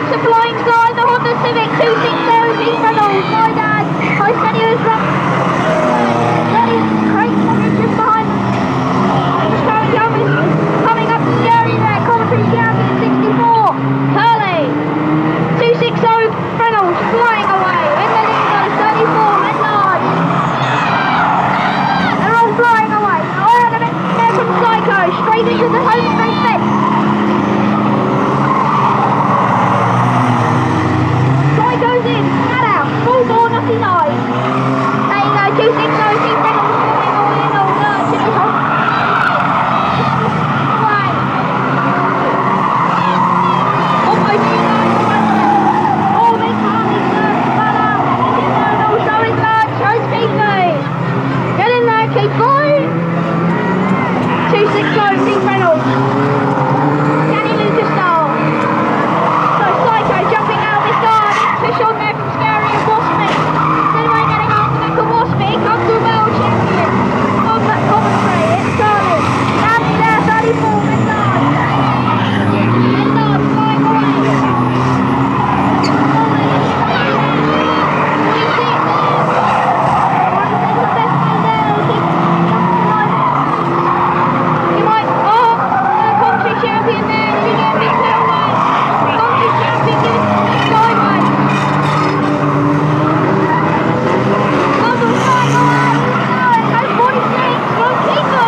It's a flying side, the Honda Civic 260 Pete Reynolds, my dad. Hi, Steady was from Craig just behind. Just coming up to the area there, Coventry champion 64. Hurley 260 Reynolds flying away. In the lead goes 34 Medlards. They're all flying away. Oh, and a bit there from Psycho, straight into the home straight fence. Goes in, flat out, full ball, nothing lies. There you go, 260, Pete Reynolds falling all in, all lurch in his home. Away. Almost in line, all big Harley's lurch, flat out. He's in there and also his lurch, shows Keithley. Get in there, Keith boy. 260, Pete Reynolds. Danny Lucas style. So Psycho jumping out of his guard. Fish on there from Scary and Waspy. Anyway, getting on the back of Waspy. Comes the world champion on that commentary. It's Charlie. Andy there, 34 Medlards. Medlards flying away. 46. One of the best man there. Keep jumping alive. You might, commentary champion there. You get a big tailway. Commentary champion giving sideways. Bubble flying away. No, it goes 46. Won't keep it.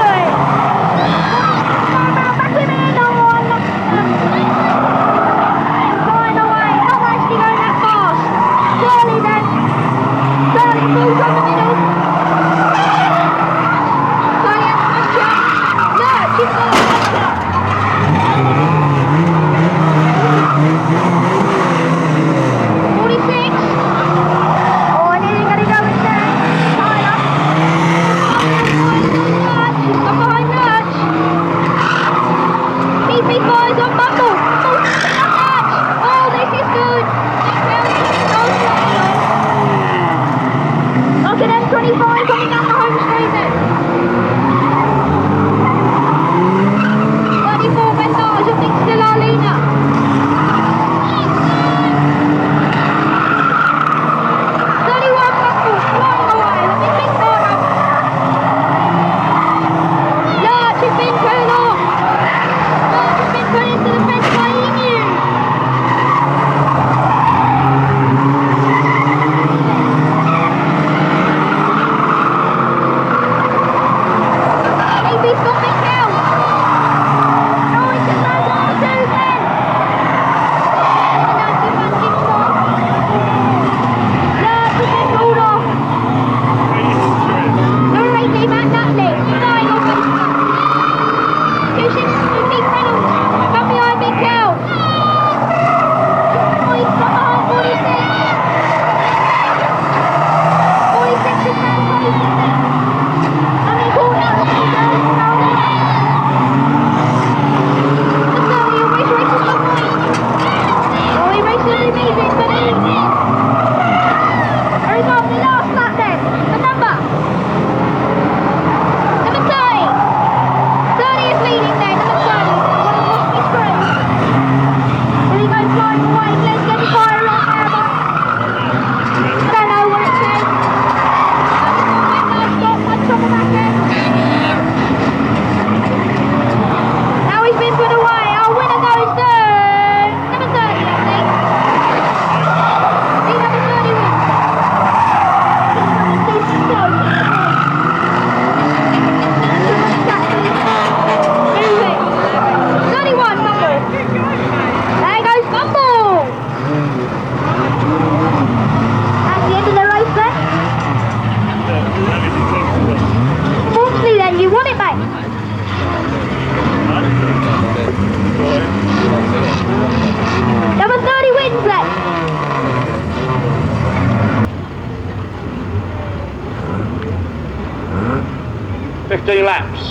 Back him in. Oh, I love them. Flying away. Not actually going that fast. Shirley then. Shirley pulls on the middle. Shirley has to match up. No, she's got to match up. 46. Oh, I nearly got to go in there. Tyler. She's got behind Lurch. PP boys on Buckle. Oh, this is good. Look at M25 coming down the home straight then. 34 Medlards, I think still Arlena. 31 Buckle flying away. Let me pick that up. Lurch has been pulled off. Lurch has been put into the fence by Emu. AB's got Big Hill. Oh, he just goes on the two then. And that's the one keeps on. Lurch has been pulled off. Number 18, Matt Nutley, flying off it. 260, Pete Reynolds, come behind Big Hill. Oh, he's got behind 46. 46 is now close, isn't it? I mean, 40. He always races the point. Oh, he races amazing, but there we go, the last lap then. The number 30. 30 is leading there, number 30. One of Waspy Screws. Will he go flying away? Let's get the fire on there, but I don't know what it says. Stop, punch on the back end. Now he's been put away. Our winner goes to number 30, I think. See, number 30 wins. He's so close. Move it. 31, Bumble. There goes Bumble. That's the end of the race then. Fortunately then, you won it, mate. Number 30 wins then. 15 laps.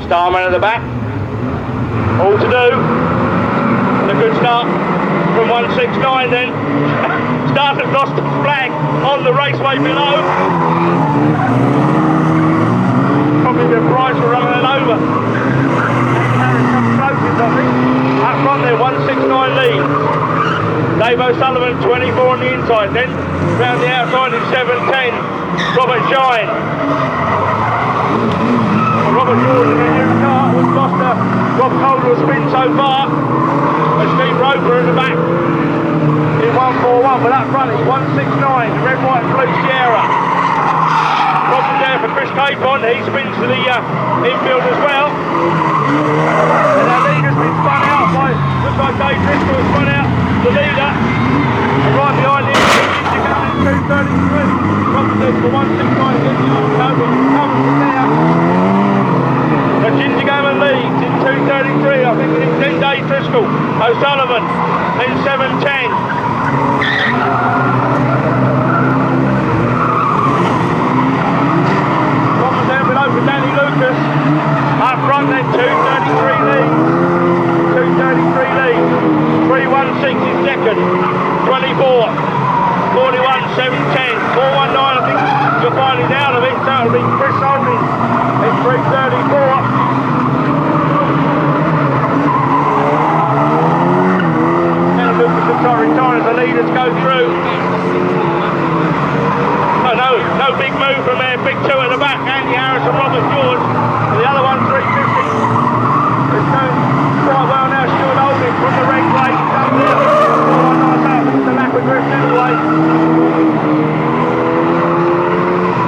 Starman at the back. All to do. And a good start from 169 then. Started lost the flag on the raceway below. Probably the prize for running it over. Carried some floaties, I think. front there, 169 leads. Dave O'Sullivan, 24 on the inside. Then round the outside is 710. Robert Shine. Robert George in a new car was lost to Rob Calder's spin so far. And Steve Roper in the back in 141, but up front is 169, the red, white and blue Sierra. Robert there for Chris Capon, he spins to the infield as well. And our leader's been spun out by, looks like Dave Driscoll has spun out the leader. And right behind him, Ginger Gammon 233. Robert there for 169, gets the old cover, covers from there. So Ginger Gammon leads in 233, I think it's then Dave Driscoll, O'Sullivan, then 710. Robert there below for Danny Lucas, up front then 233 leads, 233 leads, 316 in second, 24, 41, 710, 419 I think you'll find he's out of it, so it'll be Chris Holding in 334. Lucas and Torrey Torres, the leaders go through. Oh, no big move from there. Big two at the back. Andy Harris and Robert George. And the other one, 350. It's going quite well now. Stuart Holding from the red plate. Up there. Oh, nice out. It's the lap of drift anyway.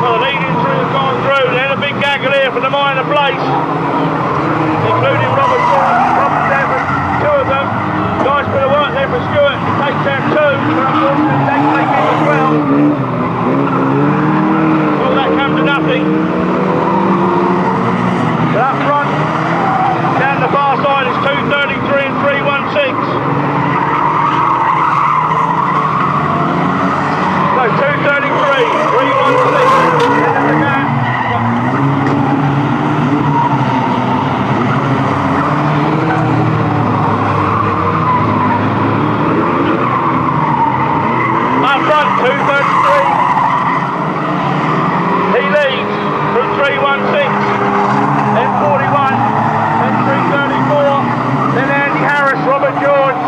Well, the leading three have gone through. Then a big gaggle here for the minor place, including Robert George. Robert there for two of them. Nice bit of work there for Stuart. He takes down two, but unfortunately they take him as well. Well, that come to nothing. But up front, down the far side is 233 and 316. So 233, 316. End of the gap. Up front, 233. He leads from 316, then 41, then 334, then Andy Harris, Robert George.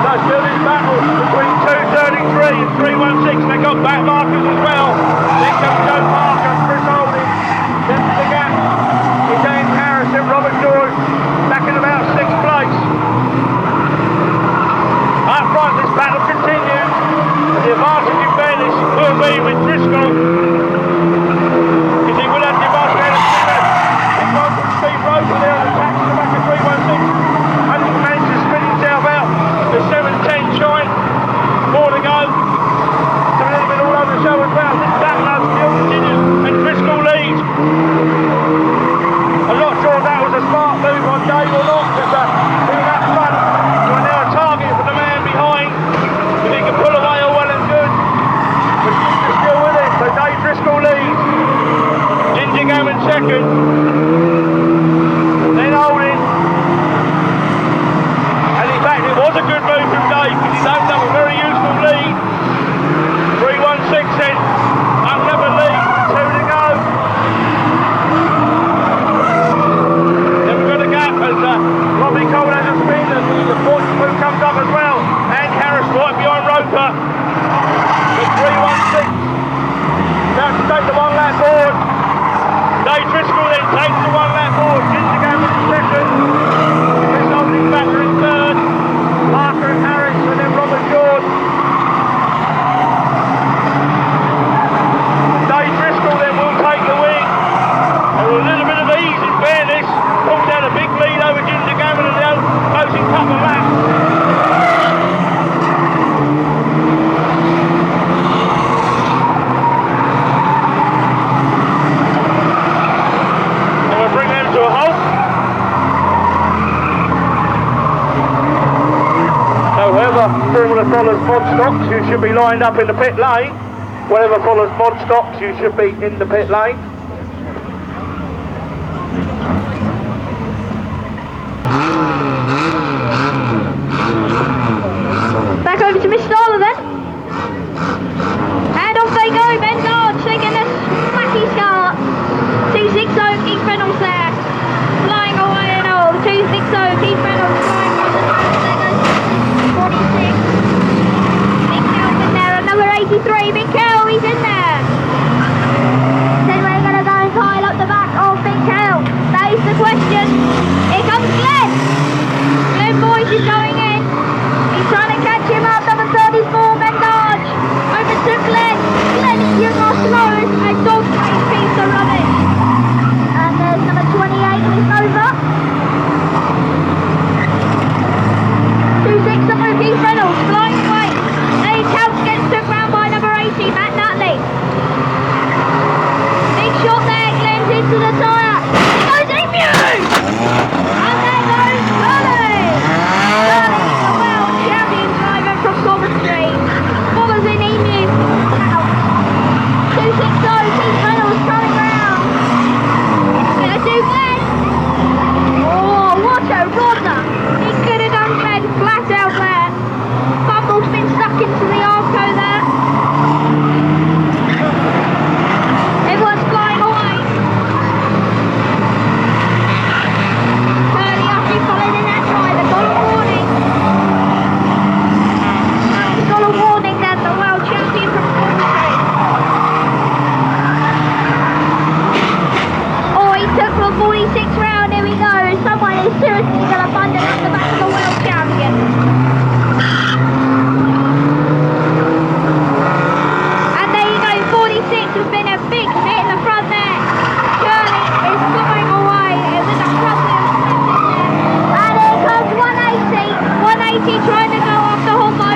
So still this battle between 233 and 316. They got back markers as well. Then comes Joe Parker and Chris Holding. Then to the gap is Andy Harris and Robert George. Back in about 6th place. Up front, this battle continues. The advantage in fairness will be with Driscoll, because he will have the advantage ahead of Stewart. He's gone from Steve Roper there on the tax to the back of 316. Hasn't managed to spin himself out. The 710 Shine. More to go. It's a little bit all over the show as well. This battle still continues, and Driscoll leads. I'm not sure if that was a smart move on Dave or not, because being up front, you're now a target for the man behind. If he can pull away, all well and good. But Ginger's still with it, so Dave Driscoll leads. Ginger Gammon second. Then Holding. And in fact, it was a good move from Dave, because he's opened up a very useful lead. 316 then. Another lead, 2 to go. Robbie Cole has a spin, and the 42 comes up as well. And Harris right behind Roper with 316. Now to take the one lap board. Dave Driscoll then takes the one lap board. Ginger Gammon in second. Chris Holding backer in third. Parker and Harris, and then Robert George. Dave Driscoll then will take the win. And with a little bit of ease in fairness, pulls out a big lead over Ginger Gammon in the closing couple of laps. And we'll bring them to a halt. So whoever Formula follows mod stocks, you should be lined up in the pit lane. Whatever follows mod stocks, you should be in the pit lane. Back over to Miss Starler then. And off they go, Ben Dodge, they're going to smack his car. He's going to find it at the back of the world champion. And there you go, 46 has been a big hit in the front there. Curly is going away with a problem there. And here comes 180. 180 trying to go after Humbo.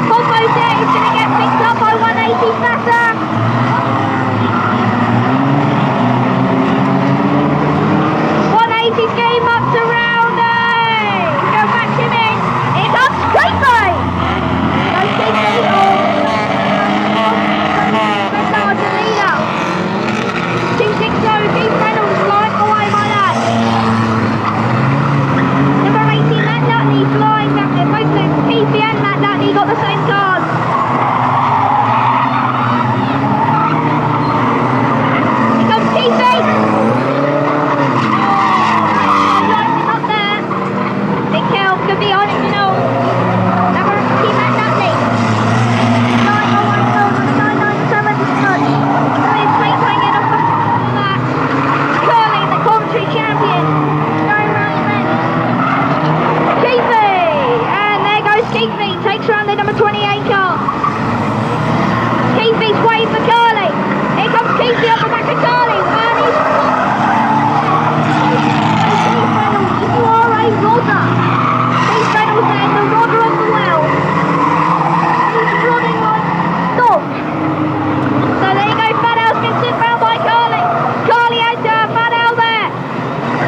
Humbo's there, he's going to get picked up by 180 Massa. 180's game up to round 8. Go back him in. Here comes Raceway. Goes Raceway Bernard the leader. 260, Keith Reynolds flying away by that. Number 18, Matt Nutley flying back there. Both of Keith and Matt Nutley got the same card. Here comes Keith. Could be on it, you know. Number 18, Matt Nutley. 901 touch. It's straight hanging off that. Curly, the commentary champion. Going round the bend. Keithy! And there goes Keithy. Takes round the number 28 car. Keithy's waiting for Curly. Here comes Keithy up the back of Curly. And he's... You are a rodder. The rodder of the world. He's running like dog. So there you go, Fadal's been sent round by Carly. Carly has Fadal there.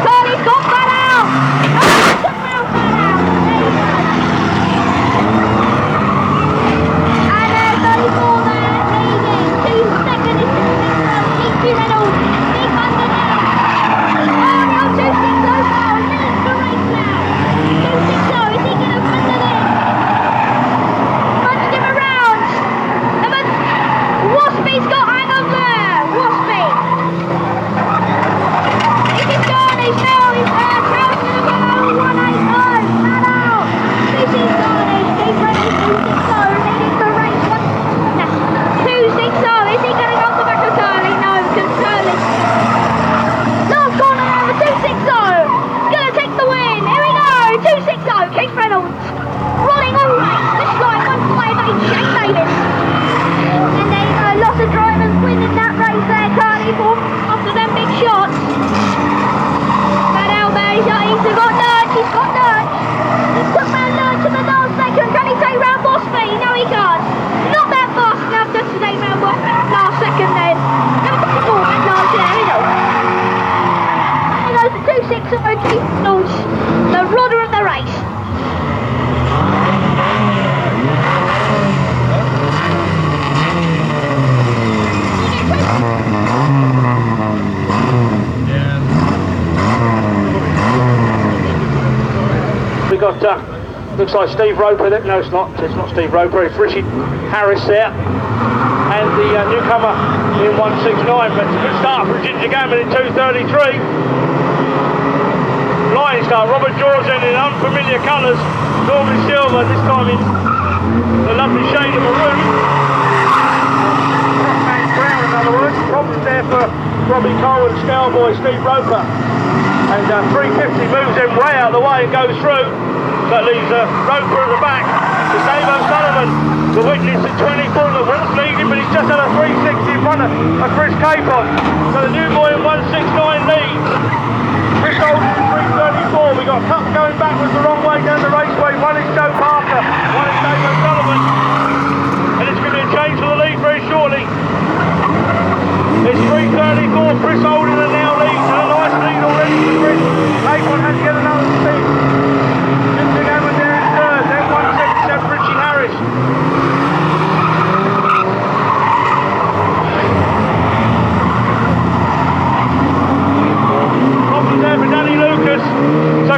Carly's got Fadal. Oh, sent round Fadal. There you go. And there's 34 there, leading. 2 seconds is Keith Reynolds. Big under now. Oh, now 260 now. Leads the race now. 260. Waspy's got hang of there! Waspy! This is Garnish now, he's there, Carl's gonna go 180, flat out! This is Garnish, he's running 260, leading the race, 260, is he gonna go off the back of Curly? No, because Curly... Last corner now, the 260, gonna take the win, here we go, 260, Keith Reynolds, running all race, this line 158, Shane Davis. And there you go, lots of drivers winning that race there, Carly, after them big shots. Fadal there, he's got Lurch, he's got Lurch. He's took round Lurch in the last second, can he take round Waspy? No he can't. Not that fast enough just to take round Waspy last second then. Number 54, Matt Lurch there, he goes. There goes the 260 Keith Reynolds, the rodder of the race. We got, looks like Steve Roper there. No, it's not Steve Roper, it's Richie Harris there. And the newcomer in 169, but it's a good start from Ginger Gammon in 233. Flying start, Robert George in unfamiliar colours, Norman Silver, this time in the lovely shade of maroon. Brown, in other words. Problems there for Robbie Cole and Scaleboy Steve Roper. And 350 moves him way out of the way and goes through. That leaves Roper at the back. To Dave O'Sullivan, the witness at 24 that was leading, but he's just had a 360 in front of Chris Capon. So the new boy in 169 leads. Chris Holden in 334. We got Cup going backwards the wrong way down the raceway. One is Joe Parker, one is Dave O'Sullivan. And it's going to be a change for the lead very shortly. It's 334, Chris Holden and now leads, and a nice lead already for Chris. Capon had to get another spin. Ginger Gammon there in third, then 177 Richie Harris. Problem there for Danny Lucas. So,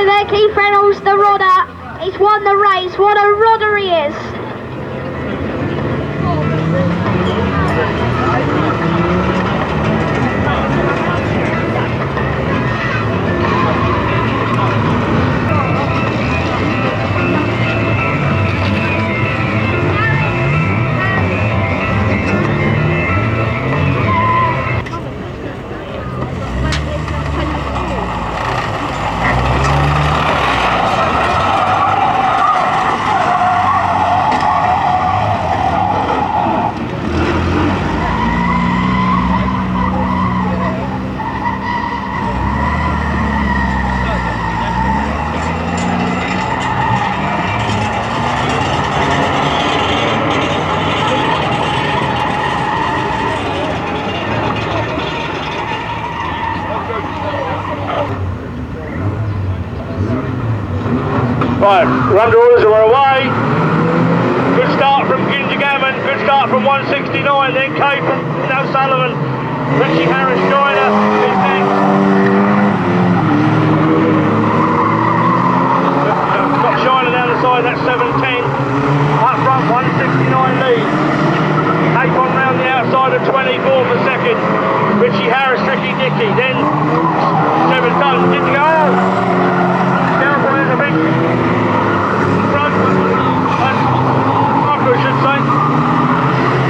There, Keith Reynolds, the rodder. He's won the race. What a rodder he is. Right, we're under orders and we're away. Good start from Ginger Gammon, good start from 169, then Kay from O'Sullivan. Richie Harris Joyner is next. Got Shiner down the side, that's 710. Up front, 169 lead. Capon round the outside of 24 for second. Richie Harris, Tricky Dicky, then 7 tons. Did you go? Careful, there's a big front, I should say.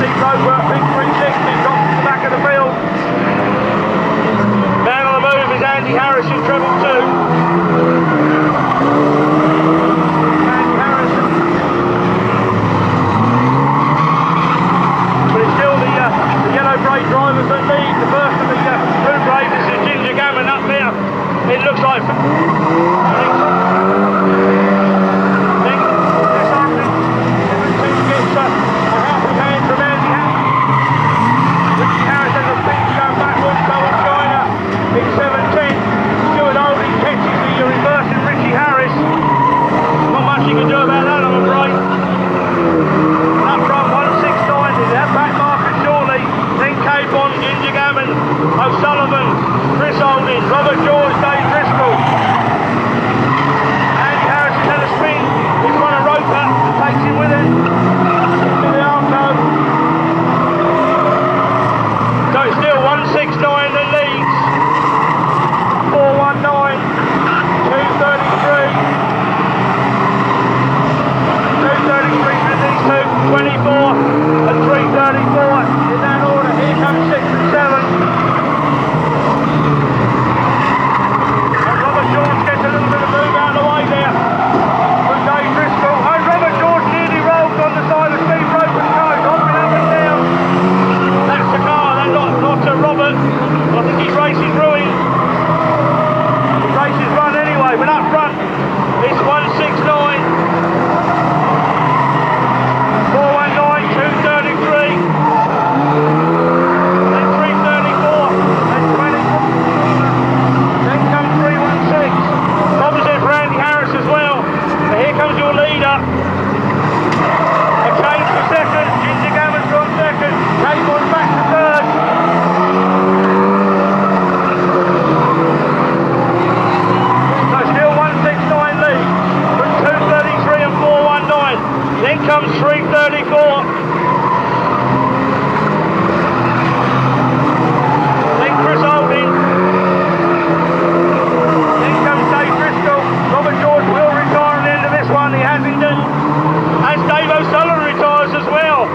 Deep road work, big 360, drops to the back of the field. Down on the move is Andy Harris in treble 2. Andy Harris. But it's still the yellow braid drivers that lead. The first of the blue braid is Ginger Gammon up there. It looks like you can do about that, I'm afraid. Up front, 169, that back marker shortly. Then Capon, Ginger Gammon, O'Sullivan, Chris Holding, Robert George, Dave Driscoll. Andy Harris has had a spin. He's run a roper, takes him with him. To the Arco. So it's still 169 that leads. 419, 233. 24 and 334 in that order. Here comes 6 and 7. And Robert George gets a little bit of move out of the way there from Dave Driscoll. And Robert George nearly rolled on the side of Steve Roper's car, hopping up and down. That's the car, that's not Robert. I think his race is ruined. His race is run anyway, but up front it's 169. 233, then 334, then 20, then comes 316. Opposite for Andy Harris as well. But here comes your leader. A change for second. Ginger Gammon's gone second. Capon's back to third. So still 169 lead from 233 and 419. Then comes 334. Chris Holding. Then comes Dave Driscoll. Robert George will retire at the end of this one. He hasn't done. As Dave O'Sullivan retires as well.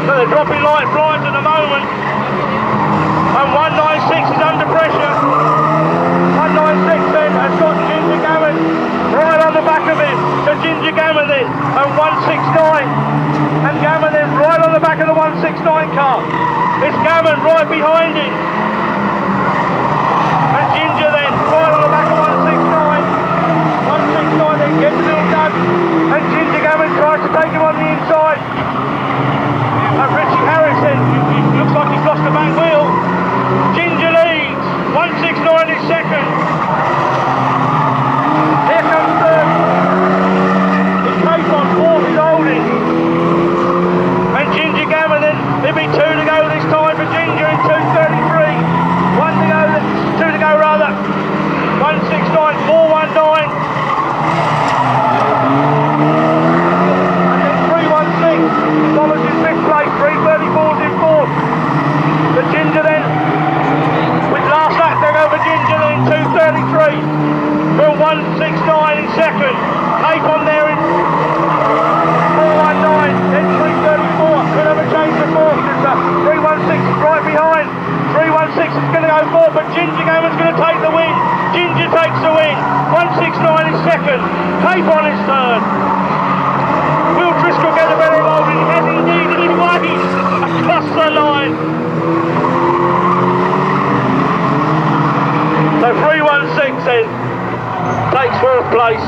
So they're dropping like flies at the moment. And 196 is under pressure. 196 then has got Ginger Gammon right on the back of him. So Ginger Gammon then. And 169. And Gammon then right on the back of the 169 car. It's Gammon right behind him. Ginger then, right on the back of 169. 169 then gets a little dug. And Ginger Gammon tries to take him on the inside. And Richie Harris then, looks like he's lost the back wheel. Ginger leads. 169 is second. Here comes third. It's Capon, fourth is Holding. And Ginger Gammon then, there'll be 2 to go this time for 1-6 is going to go forward, but Ginger Gamer's going to take the win. Ginger takes the win. 169 is second. Capon is third. Will Driscoll get the better of Olding? He has indeed, and he waits across the line. So 3-1-6 then takes fourth place.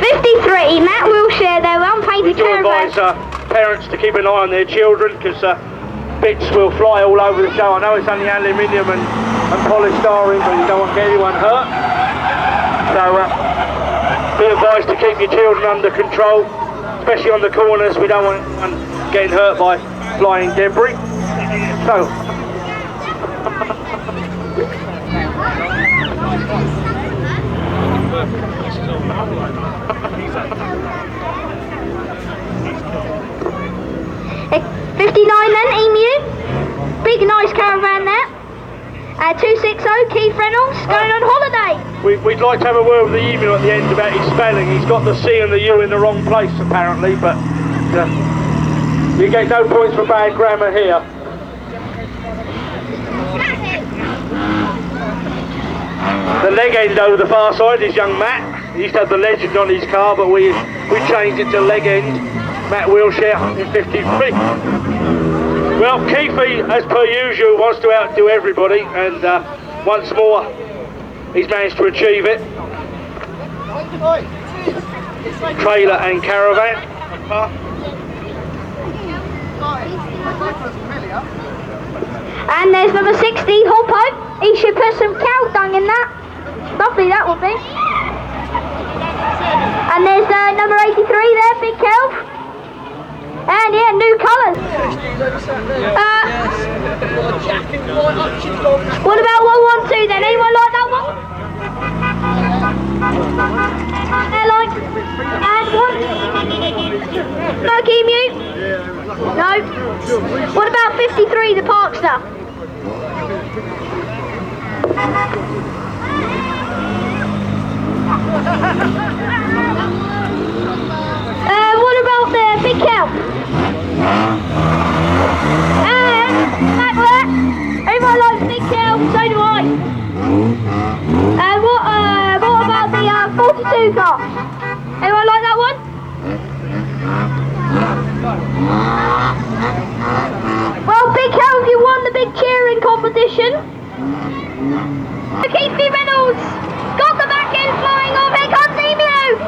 '53, Matt Wilshire there, unpainted We caravan. advise parents to keep an eye on their children because bits will fly all over the show. I know it's only aluminium and polystyrene, but you don't want to get anyone hurt. So be advised to keep your children under control, especially on the corners. We don't want anyone getting hurt by flying debris. So. It's 59 then, Emu. Big nice caravan there. 260 Keith Reynolds going on holiday. We'd like to have a word with the Emu at the end about his spelling. He's got the C and the U in the wrong place apparently, but you get no points for bad grammar here. The leg end over the far side is young Matt. He used to have the legend on his car, but we changed it to leg end. Matt Wilshire in 53. Well, Keithy, as per usual, wants to outdo everybody, and once more, he's managed to achieve it. Trailer and caravan. And there's number 60, Hoppo. He should put some cow dung in that. Lovely that would be. And there's number 83 there, Big Kelp. And yeah, new colours. What about 112 then? Anyone like that one? Airline. And one. No Emu? No. What about 53, the Parkster? What about the Big Kelp? And back there. Everyone likes Big Kelp, so do I. And what about the 42 car? Anyone like that one? Well, Big Kelp, you won the big cheering competition. Keithy Reynolds got the back end flying off. Here comes Emu.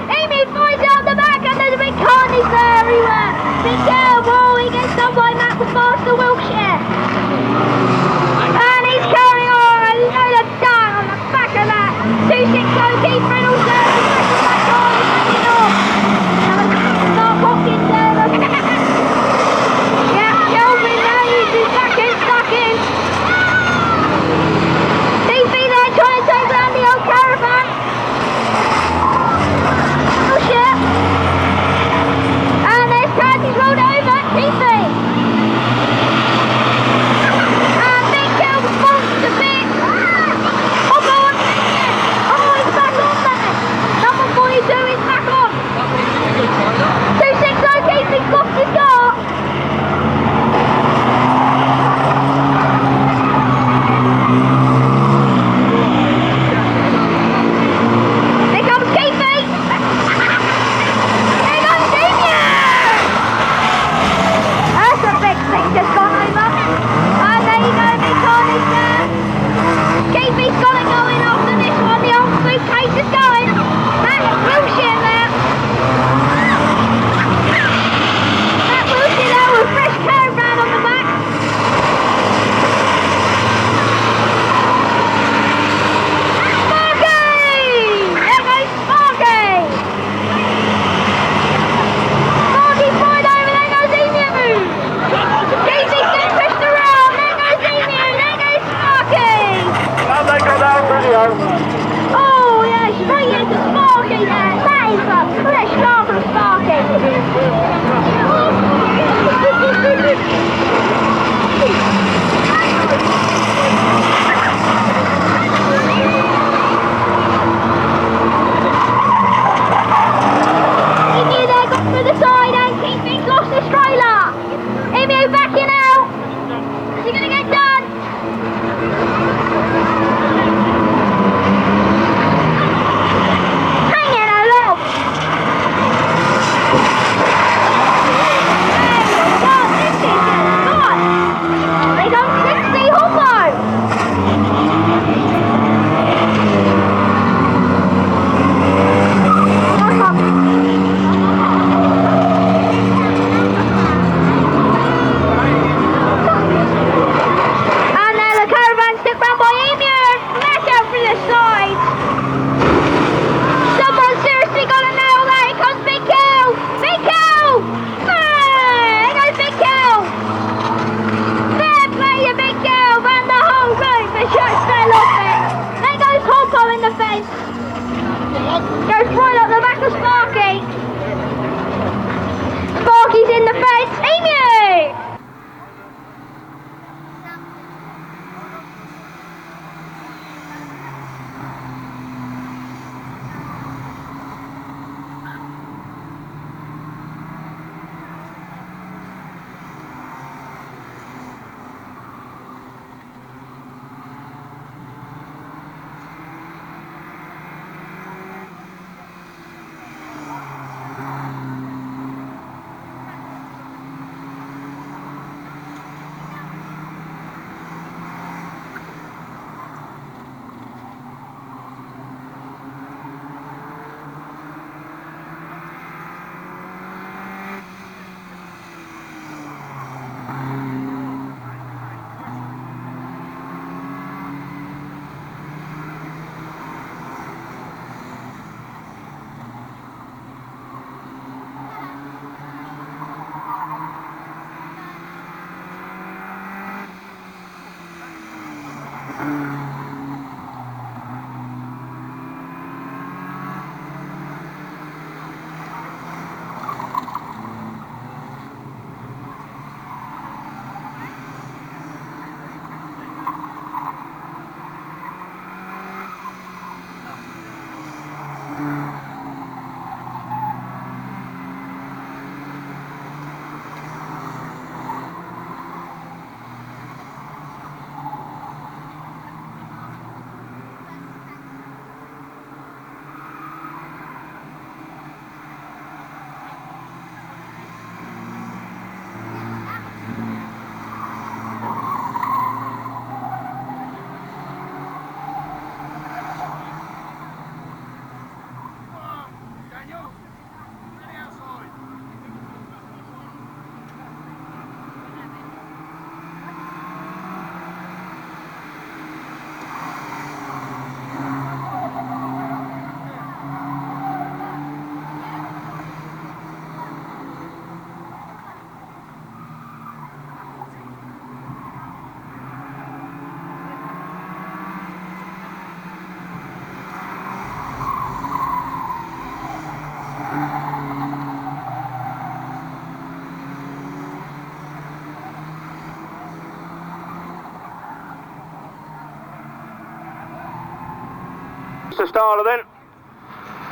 The starter then,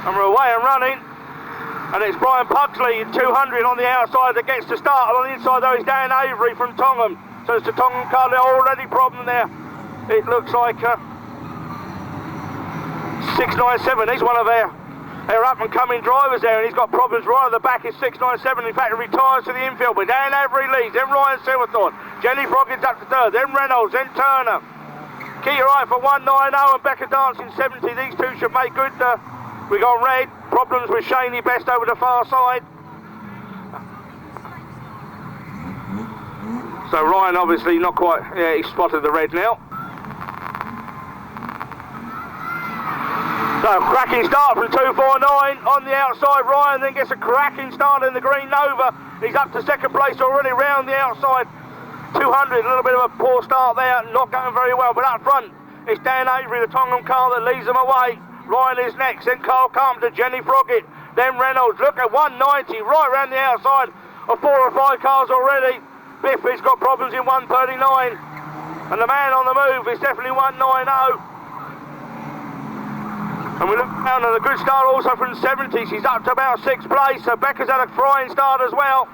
and we're away and running, and it's Brian Pugsley in 200 on the outside that gets to start. On the inside though is Dan Avery from Tongham, so it's the Tongham car. They're already problem there. It looks like 697, he's one of their up and coming drivers there, and he's got problems right at the back. Is 697, in fact he retires to the infield, but Dan Avery leads, then Ryan Silverthorne, Jenny Froggin's up to third, then Reynolds, then Turner. Keita Wright for 190 and Becca Dancing 70. These two should make good. We got red. Problems with Shaney Best over the far side. So Ryan obviously not quite. Yeah, he spotted the red now. So cracking start from 249 on the outside. Ryan then gets a cracking start in the Green Nova. He's up to second place already round the outside. 200, a little bit of a poor start there, not going very well, but up front it's Dan Avery, the Tongham car, that leads them away. Ryan is next, then Carl Carpenter, Jenny Froggett, then Reynolds. Look at 190 right round the outside of 4 or 5 cars already. Biff has got problems in 139, and the man on the move is definitely 190. And we look down at a good start also from 70s. She's up to about 6th place, so Becca's had a flying start as well.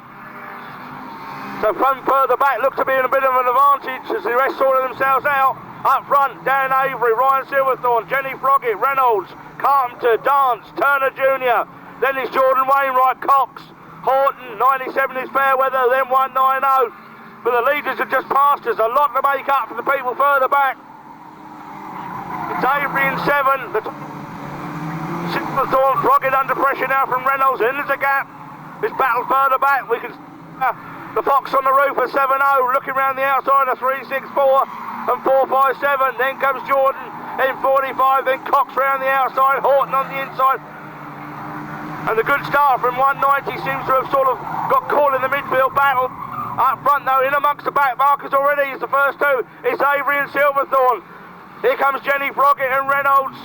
So from further back look to be in a bit of an advantage as the rest sorting themselves out. Up front, Dan Avery, Ryan Silverthorne, Jenny Froggett, Reynolds, Carpenter, Dance, Turner Jr. Then it's Jordan Wainwright, Cox, Horton, 97 is Fairweather, then 190. But the leaders have just passed us, a lot to make up for the people further back. It's Avery in 7. Silverthorne, Froggett under pressure now from Reynolds, and there's a gap. This battle further back, we can... the Fox on the roof at 7.0, looking around the outside of 364 and 457. Then comes Jordan in 45, then Cox round the outside, Horton on the inside. And the good start from 190 seems to have sort of got caught in the midfield battle. Up front though, in amongst the back markers already is the first two. It's Avery and Silverthorne. Here comes Jenny Froggett and Reynolds.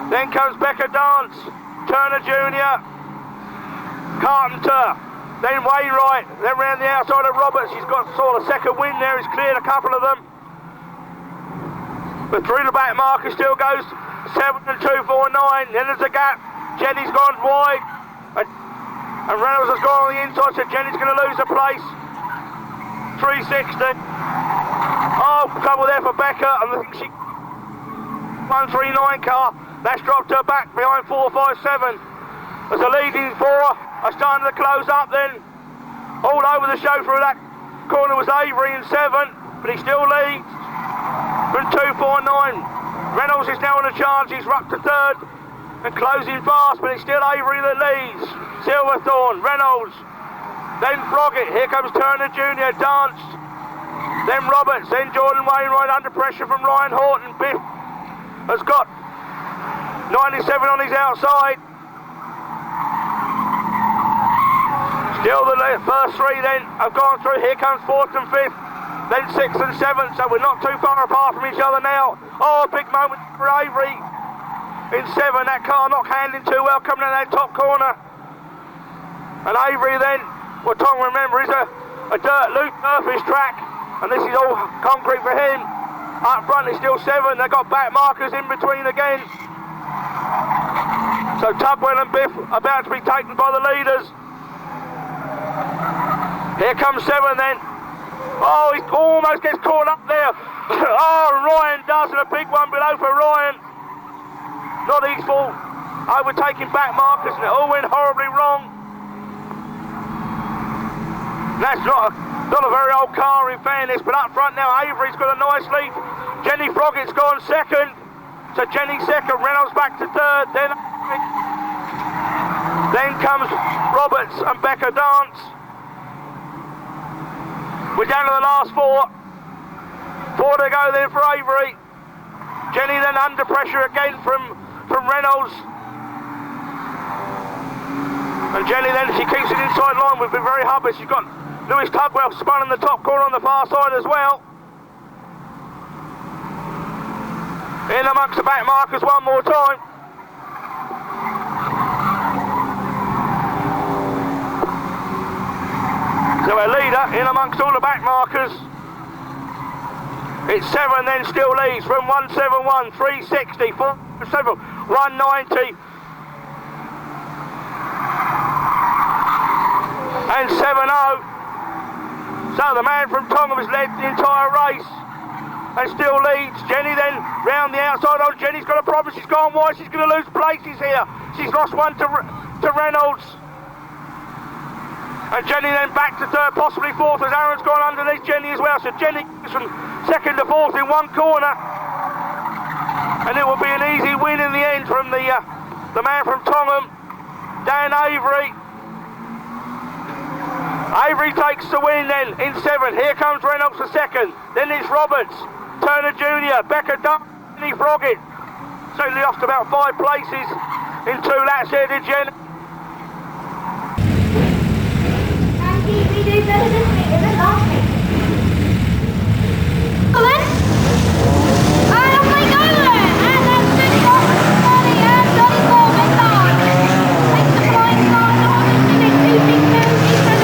Then comes Becca Dance, Turner Jr., Carpenter. Then Wainwright, then round the outside of Roberts. He's got sort of second wind there, he's cleared a couple of them. But through the back marker still goes 7 and 249, then there's a gap. Jenny's gone wide, and Reynolds has gone on the inside, so Jenny's going to lose a place. 360. Oh, trouble there for Becca, and I think she... 139 car, that's dropped her back behind 457. As the leading 4 are starting to close up then. All over the show through that corner was Avery in 7, but he still leads from 249. Reynolds is now on a charge, he's up to 3rd and closing fast, but it's still Avery that leads. Silverthorne, Reynolds, then Froggett, here comes Turner Jr., Dance, then Roberts, then Jordan Wainwright under pressure from Ryan Horton. Biff has got 97 on his outside. Still the first 3 then have gone through. Here comes 4th and 5th. then 6th and 7th, so we're not too far apart from each other now. Oh, big moment for Avery in 7. That car not handling too well coming in that top corner. And Avery then, what Tom remember is a dirt loose surface track, and this is all concrete for him. Up front is still 7. They've got back markers in between again. So Tugwell and Biff about to be taken by the leaders. Here comes 7 then. Oh, he almost gets caught up there. Oh, Ryan does, and a big one below for Ryan. Not his fault. Overtaking back markers, and it all went horribly wrong. That's not a very old car in fairness, but up front now Avery's got a nice lead. Jenny Froggett's gone 2nd. So Jenny 2nd, Reynolds back to 3rd. Then comes Roberts and Becca Dance. We're down to the last 4. 4 to go then for Avery. Jenny then under pressure again from Reynolds. And Jenny then, she keeps it inside line, we've been very hubby. She's got Lewis Tugwell spun in the top corner on the far side as well. In amongst the back markers one more time. So a leader in amongst all the back markers. It's 7 then still leads from 171, 360, 407, 190. And 7-0. So the man from Tongham has led the entire race and still leads. Jenny then round the outside. Oh, Jenny's got a problem. She's gone wide. She's going to lose places here. She's lost one to Reynolds. And Jenny then back to 3rd, possibly 4th, as Aaron's gone underneath Jenny as well. So Jenny is from 2nd to 4th in one corner. And it will be an easy win in the end from the man from Tongham, Dan Avery. Avery takes the win then in 7. Here comes Reynolds for 2nd. Then it's Roberts, Turner Jr., Becca Jenny Froggett. So he lost about 5 places in 2 laps here to Jenny. We do better this week than last week. Come on. And off they go then. And that's good for Johnny and Johnny Corbin down. Takes the flying car on the next 2 big men. Johnny's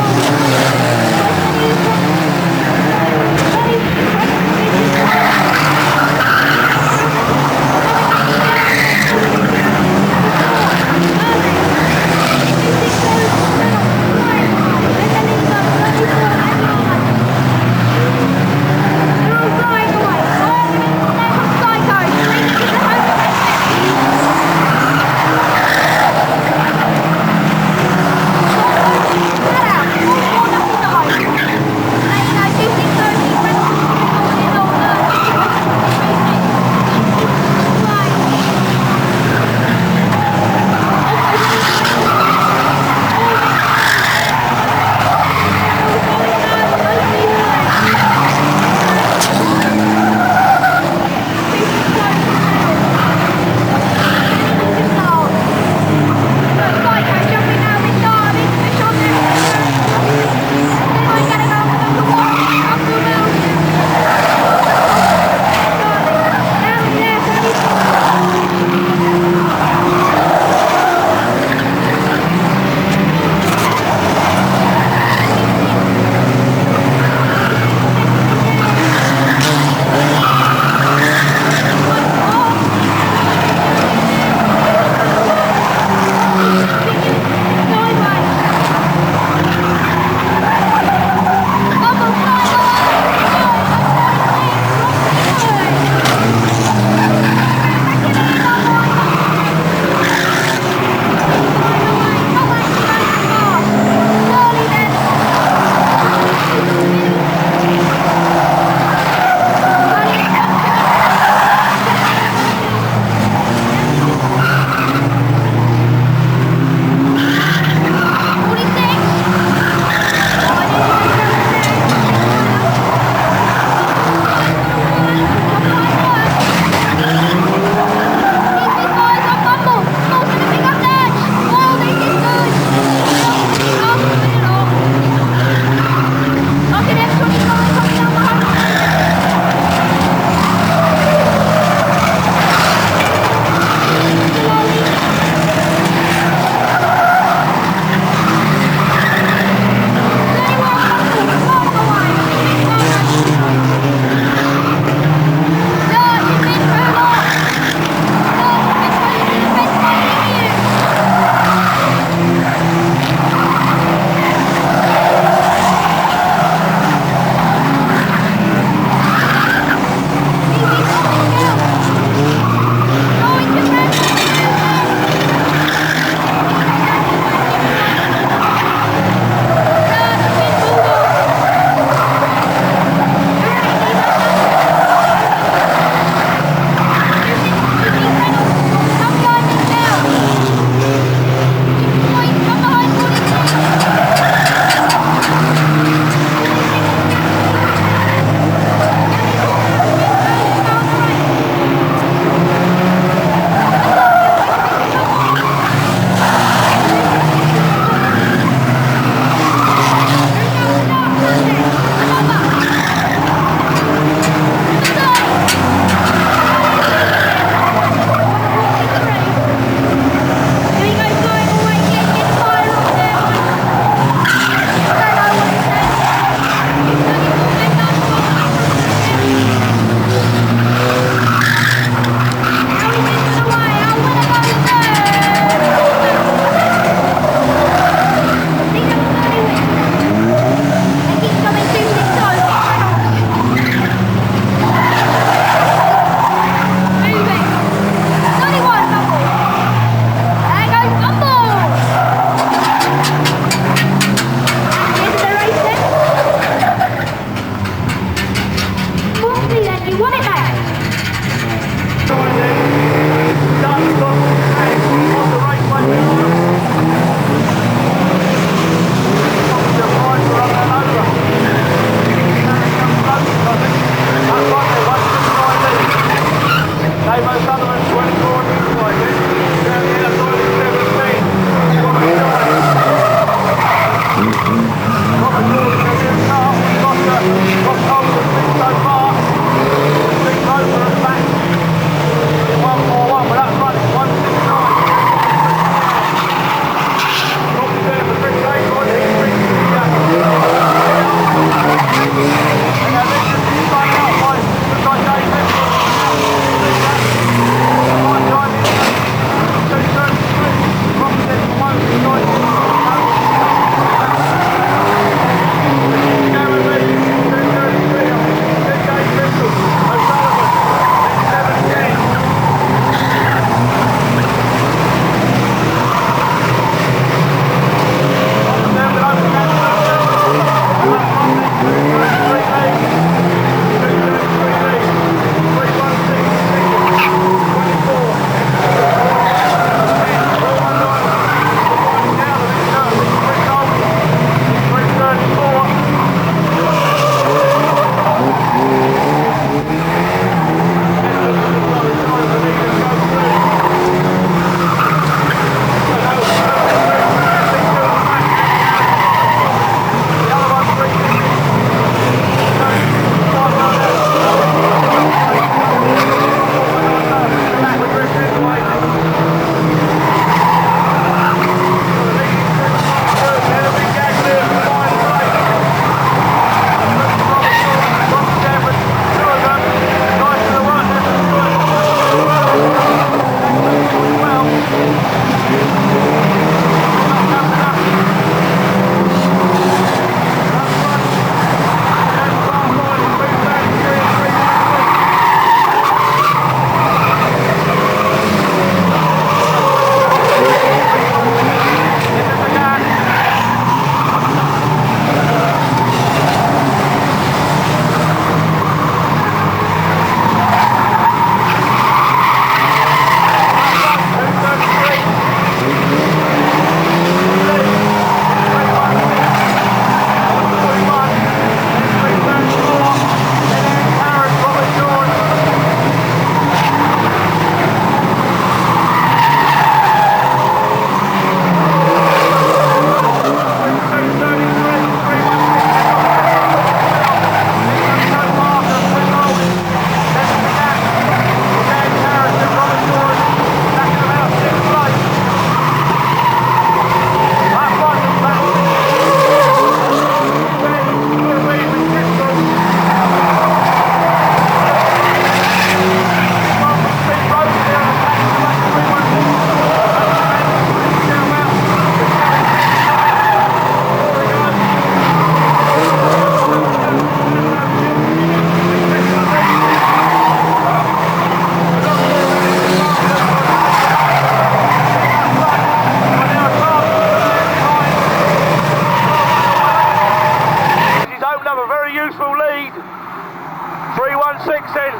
then.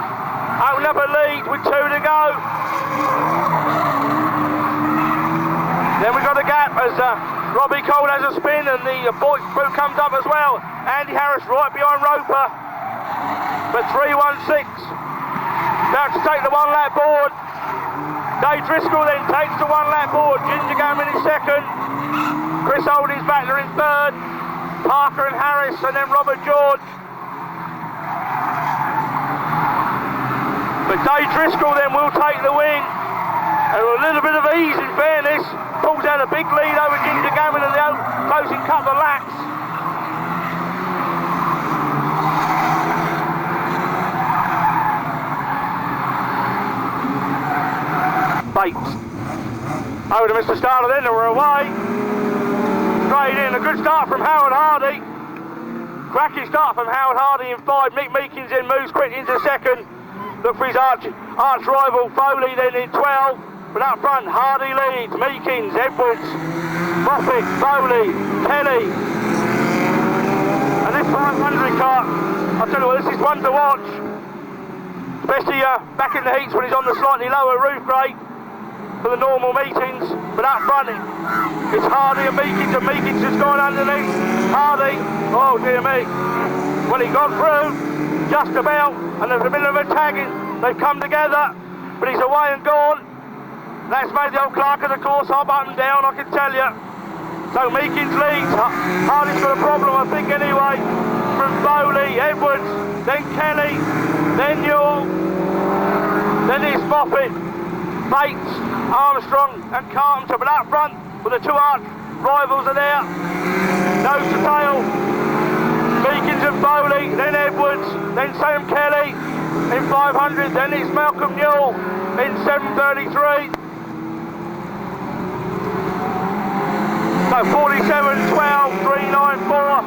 Open up a lead with 2 to go. Then we've got a gap as Robbie Cole has a spin and the boot comes up as well. Andy Harris right behind Roper. But 3:16. About to take the 1 lap board. Dave Driscoll then takes the 1 lap board. Ginger Gammon in second. Chris Oldings Battler in third. Parker and Harris and then Robert George. But Dave Driscoll then will take the win. And with a little bit of ease in fairness, pulls out a big lead over Ginger Gammon in the closing couple of laps. Bates. Over to Mr. Starter then, and we're away. Straight in, a good start from Howard Hardy. Cracking start from Howard Hardy in 5. Mick Meekins then moves quick into second. Look for his arch rival Foley then in 12. But up front, Hardy leads, Meekins, Edwards, Moffat, Foley, Kelly. And this 500 car, I'll tell you what, this is one to watch. Especially back in the heats when he's on the slightly lower roof grade for the normal meetings. But up front, it's Hardy and Meekins has gone underneath. Hardy, oh dear me. Well, he got through, just about, and there's a bit of a tagging. They've come together, but he's away and gone. That's made the old clerk of the course hop up and down, I can tell you. So Meekins leads. Hardy's got a problem, I think, anyway. From Foley, Edwards, then Kelly, then Newell, then it's Moffat, Bates, Armstrong and Carpenter. But up front, with the 2 arch rivals are there. Nose to tail. Meekins and Foley, then Edwards, then Sam Kelly in 500, then it's Malcolm Newell in 733. So 47, 12, 394,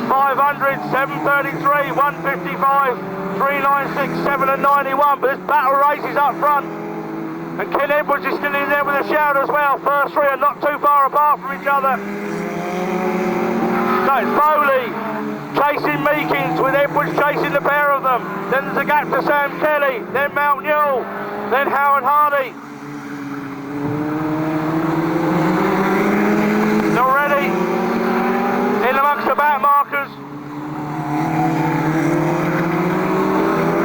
500, 733, 155, 396, 7 and 91. But this battle race is up front. And Ken Edwards is still in there with a shout as well. First 3 are not too far apart from each other. So it's Foley chasing Meekins with Edwards chasing the pair of them. Then there's a gap to Sam Kelly, then Mount Newell, then Howard Hardy. Already in amongst the back markers.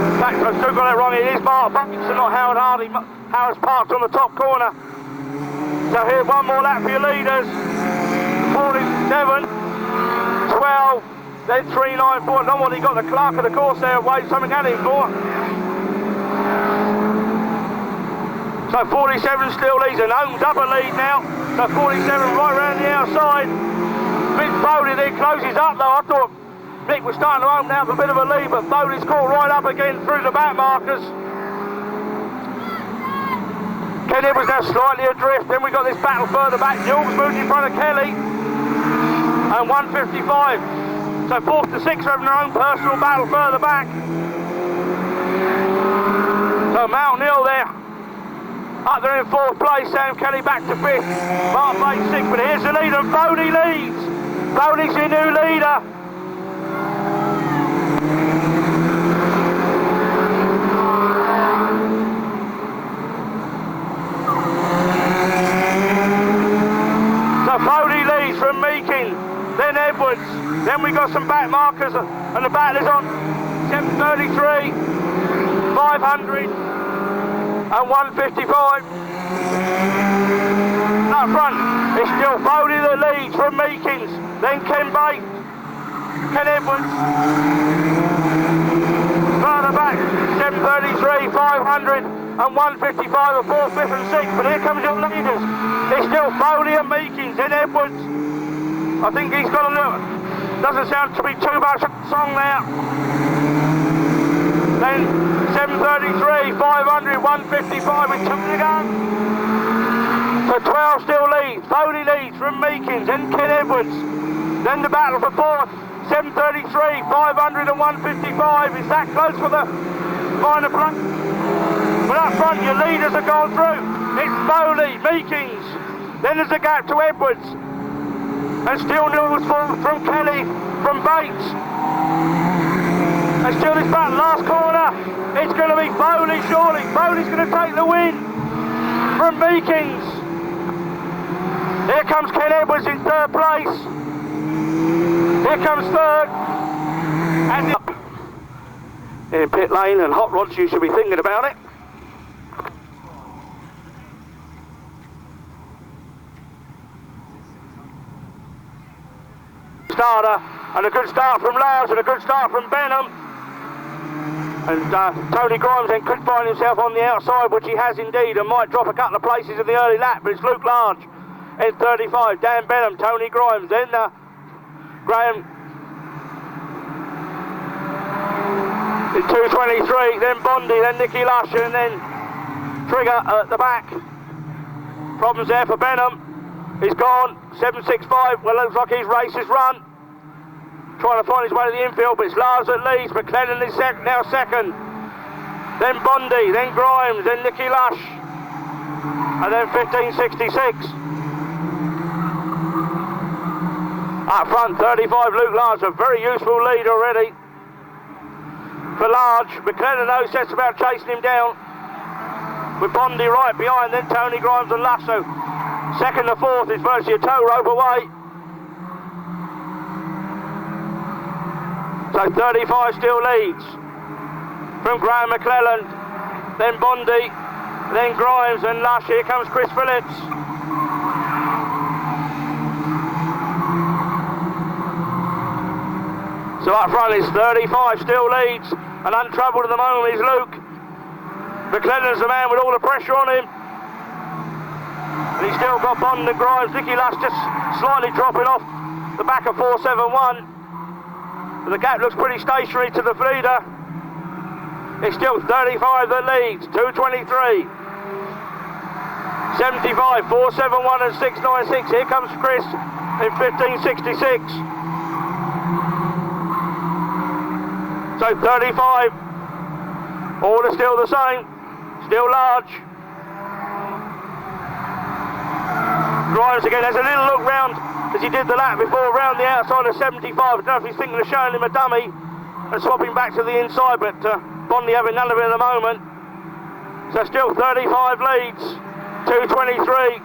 In fact, I've still got it wrong. It is Mark Bates and not Howard Hardy. Howard's parked on the top corner. So here, one more lap for your leaders. 47, 12, then 394. Not what he got the clerk of the course there, waved something at him for. So 47 still leads and owns up a lead now. So 47 right round the outside. Mick Foley then closes up though. I thought Mick was starting to open out a bit of a lead, but Foley's caught right up again through the back markers. Ken Edwards now slightly adrift. Then we got this battle further back. Newell's moved in front of Kelly. And 155. So 4th to 6th are having their own personal battle further back. So Mount Newell there. Up there in 4th place, Sam Kelly back to 5th. Mark Bates 6th, but here's the leader, and Foley leads. Foley's your new leader. So Foley leads from Meekins, then Edwards. Then we got some back markers, and the battle is on 733, 500. And 155. Up front, it's still Foley that leads from Meekins, then Ken Bates, Ken Edwards. Further back, 733, 500 and 155 are 4th, 5th and 6th. But here comes your leaders. It's still Foley and Meekins, then Edwards. I think he's got a little, doesn't sound to be too much of a song there. Then 733, 500, 155 with 2 to go. So 12 still leads. Foley leads from Meekins, then Ken Edwards. Then the battle for 4th, 733, 500 and 155. Is that close for the final front? But up front, your leaders have gone through. It's Foley, Meekins. Then there's a gap to Edwards. And still Newell's from Kelly, from Bates. Let's do this back, last corner. It's going to be Bowley, surely. Bowley's going to take the win from Meekings. Here comes Ken Edwards in third place. Here comes third. And in pit lane and hot rods, you should be thinking about it. Starter, and a good start from Lars and a good start from Benham. And Tony Grimes then could find himself on the outside, which he has indeed, and might drop a couple of places in the early lap, but it's Luke Large in 35, Dan Benham, Tony Grimes, then Graham in 223, then Bondi, then Nicky Lush, and then Trigger at the back. Problems there for Benham. He's gone, 765, well, looks like his race is run. Trying to find his way to the infield, but it's Lars that leads. McLennan is now second. Then Bondi, then Grimes, then Nicky Lush, and then 1566. Up front, 35, Luke Large, a very useful lead already for Large. McLennan, though, sets about chasing him down with Bondi right behind, then Tony Grimes and Lush. So second to fourth is virtually a tow rope away. So 35 still leads from Graham McClelland, then Bondi, then Grimes and Lush. Here comes Chris Phillips. So up front is 35 still leads, and untroubled at the moment is Luke. McClelland's the man with all the pressure on him. And he's still got Bond and Grimes. Nicky Lush just slightly dropping off the back of 471. But the gap looks pretty stationary to the leader. It's still 35 that leads, 223. 75, 471 and 696. Here comes Chris in 1566. So 35, all are still the same, still Large. Grimes again has a little look round as he did the lap before, round the outside of 75. I don't know if he's thinking of showing him a dummy and swapping back to the inside, but Bondi having none of it at the moment. So still 35 leads, 223,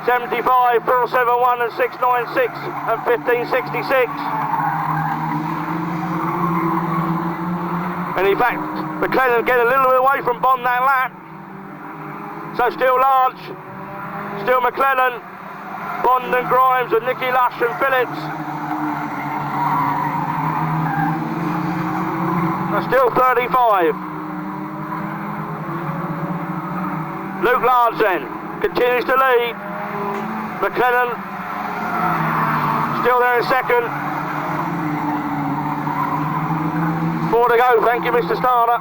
75, 471 and 696 and 1566. And in fact, McLennan get a little bit away from Bond that lap. So still Large, still McLennan, Bond and Grimes and Nicky Lush and Phillips. Still 35. Luke Large then continues to lead. McLennan still there in second. 4 to go, thank you Mr. Starter.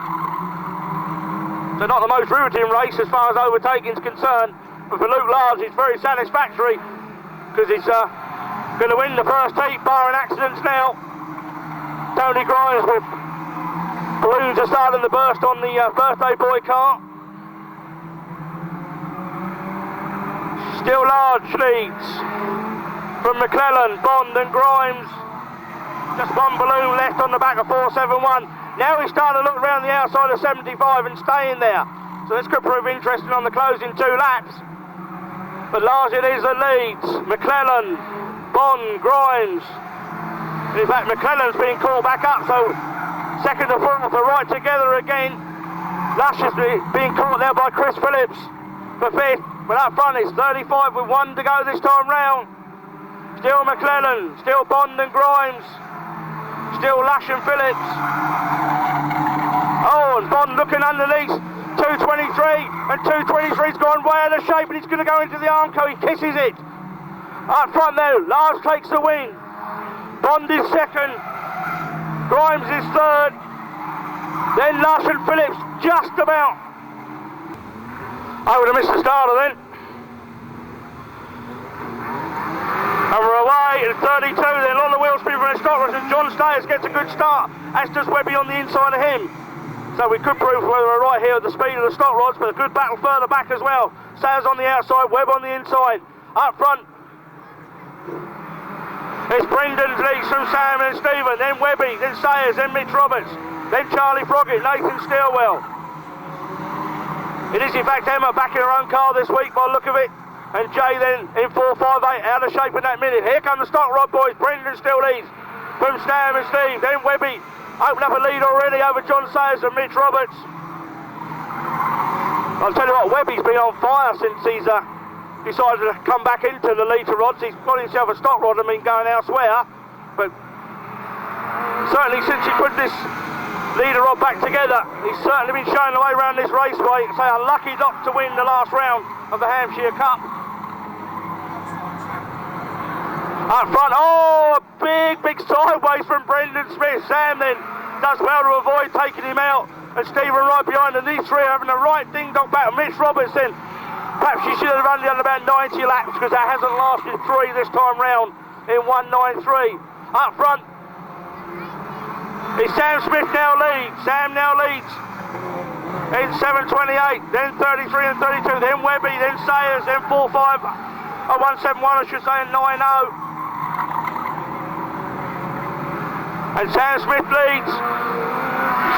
So not the most riveting race as far as overtaking is concerned, but for Luke Large it's very satisfactory, because he's going to win the first heat, barring accidents now. Tony Grimes with balloons are starting to burst on the birthday boy car. Still Large leads from McLellan, Bond and Grimes. Just one balloon left on the back of 471. Now he's starting to look around the outside of 75 and staying there. So this could prove interesting on the closing 2 laps. But Large it is that leads. McLellan, Bond, Grimes. In fact, McLellan's being called back up, so second and fourth are right together again. Lush is being caught there by Chris Phillips for fifth. But up front it's 35 with 1 to go this time round. Still McLellan, still Bond and Grimes. Still Lush and Phillips. Oh, and Bond looking underneath. 223, and 223's gone way out of shape, and he's going to go into the Armco. He kisses it. Up front though, Lars takes the win. Bond is second. Grimes is third. Then Lush and Phillips just about. Over to Mr. Starter then. And we're away at 32 then on the wheel speed from the Stockcar, and John Stayers gets a good start, as does Webby on the inside of him. So we could prove whether we're right here at the speed of the stock rods, but a good battle further back as well. Sayers on the outside, Webb on the inside. Up front, it's Brendan's leads from Sam and Stephen, then Webby, then Sayers, then Mitch Roberts. then Charlie Froggett, Nathan Stilwell. It is in fact Emma back in her own car this week by the look of it. And Jay then in 4.58, out of shape in that minute. Here come the stock rod boys. Brendan still leads from Stam and Steve. Then Webby open up a lead already over John Sayers and Mitch Roberts. I'll tell you what, Webby's been on fire since he's decided to come back into the leader rods. He's got himself a stock rod and been going elsewhere. But certainly since he put this leader rod back together, he's certainly been showing the way around this raceway. So unlucky not to win the last round of the Hampshire Cup. Up front, oh, a big sideways from Brendan Smith. Sam then does well to avoid taking him out, and Stephen right behind, and these three are having the right ding-dong battle. Mitch Robertson, perhaps he should have only done about 90 laps, because that hasn't lasted 3 this time round in 1:93. Up front, is Sam Smith now leads. Sam now leads in 7:28, then 33 and 32, then Webby, then Sayers, then 4.5, 1:71 I should say, and 9.0. And Sam Smith leads.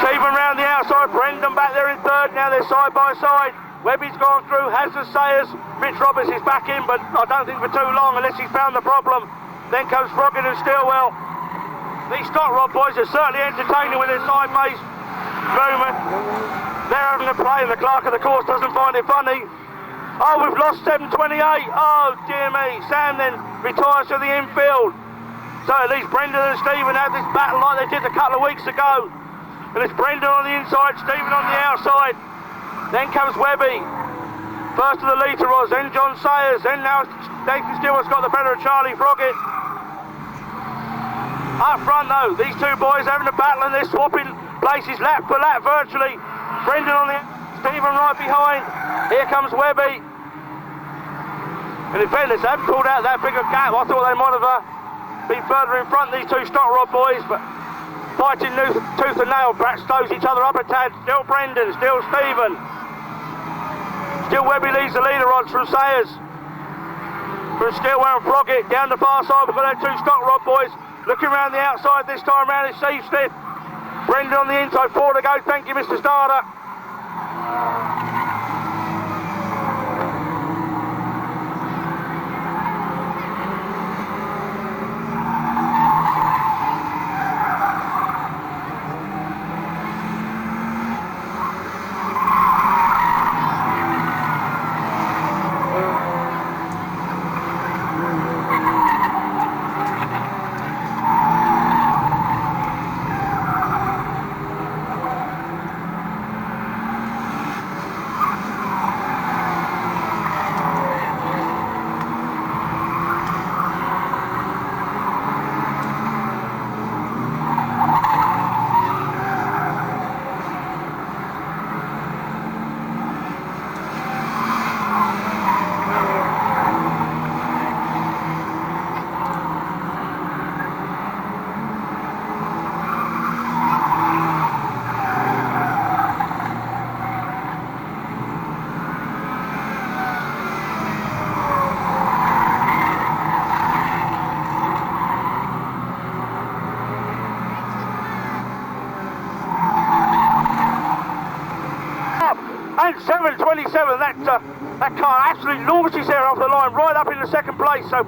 Stephen round the outside, Brendan back there in third, now they're side by side. Webby's gone through, has the Sayers, Mitch Roberts is back in, but I don't think for too long unless he's found the problem. Then comes Froggett and Stilwell. These stock rod boys are certainly entertaining with their sideways movement. They're having a play and the clerk of the course doesn't find it funny. Oh, we've lost 7:28. Oh, dear me. Sam then retires to the infield. So at least Brendan and Stephen have this battle like they did a couple of weeks ago. And it's Brendan on the inside, Stephen on the outside. Then comes Webby. First of the leader rods, then John Sayers, then now Nathan Stewart's got the better of Charlie Froggett. Up front though, these two boys having a battle and they're swapping places lap for lap virtually. Brendan on the Stephen right behind. Here comes Webby. And in fairness, they haven't pulled out that big a gap. I thought they might have been further in front, these two stock rod boys, but fighting tooth and nail, perhaps slows each other up a tad. Still Brendan, still Stephen. Still Webby leads the leader rods from Sayers. From Stilwell and Froggett down the far side, we've got our two stock rod boys. Looking around the outside this time round is Steve Smith. Brendan on the inside, 4 to go. Thank you, Mr. Starter. And 7:27, that car absolutely launches there off the line, right up in the second place. So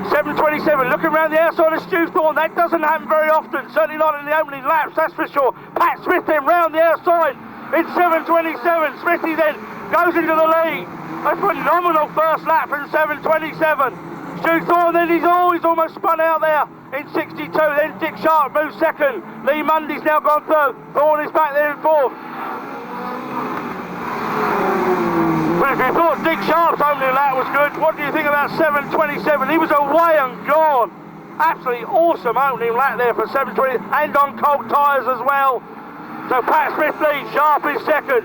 7:27, looking around the outside of Stu Thorne, that doesn't happen very often, certainly not in the opening laps, that's for sure. Pat Smith then round the outside in 7:27. Smithy then goes into the lead. A phenomenal first lap from 7:27. Stu Thorne then he's almost spun out there in 62. Then Dick Sharp moves second. Lee Mundy's now gone third. Thorne is back there in fourth. But if you thought Dick Sharp's opening lap was good, what do you think about 7:27? He was away and gone. Absolutely awesome opening lap there for 7:20, and on cold tyres as well. So Pat Smith leads, Sharp is second.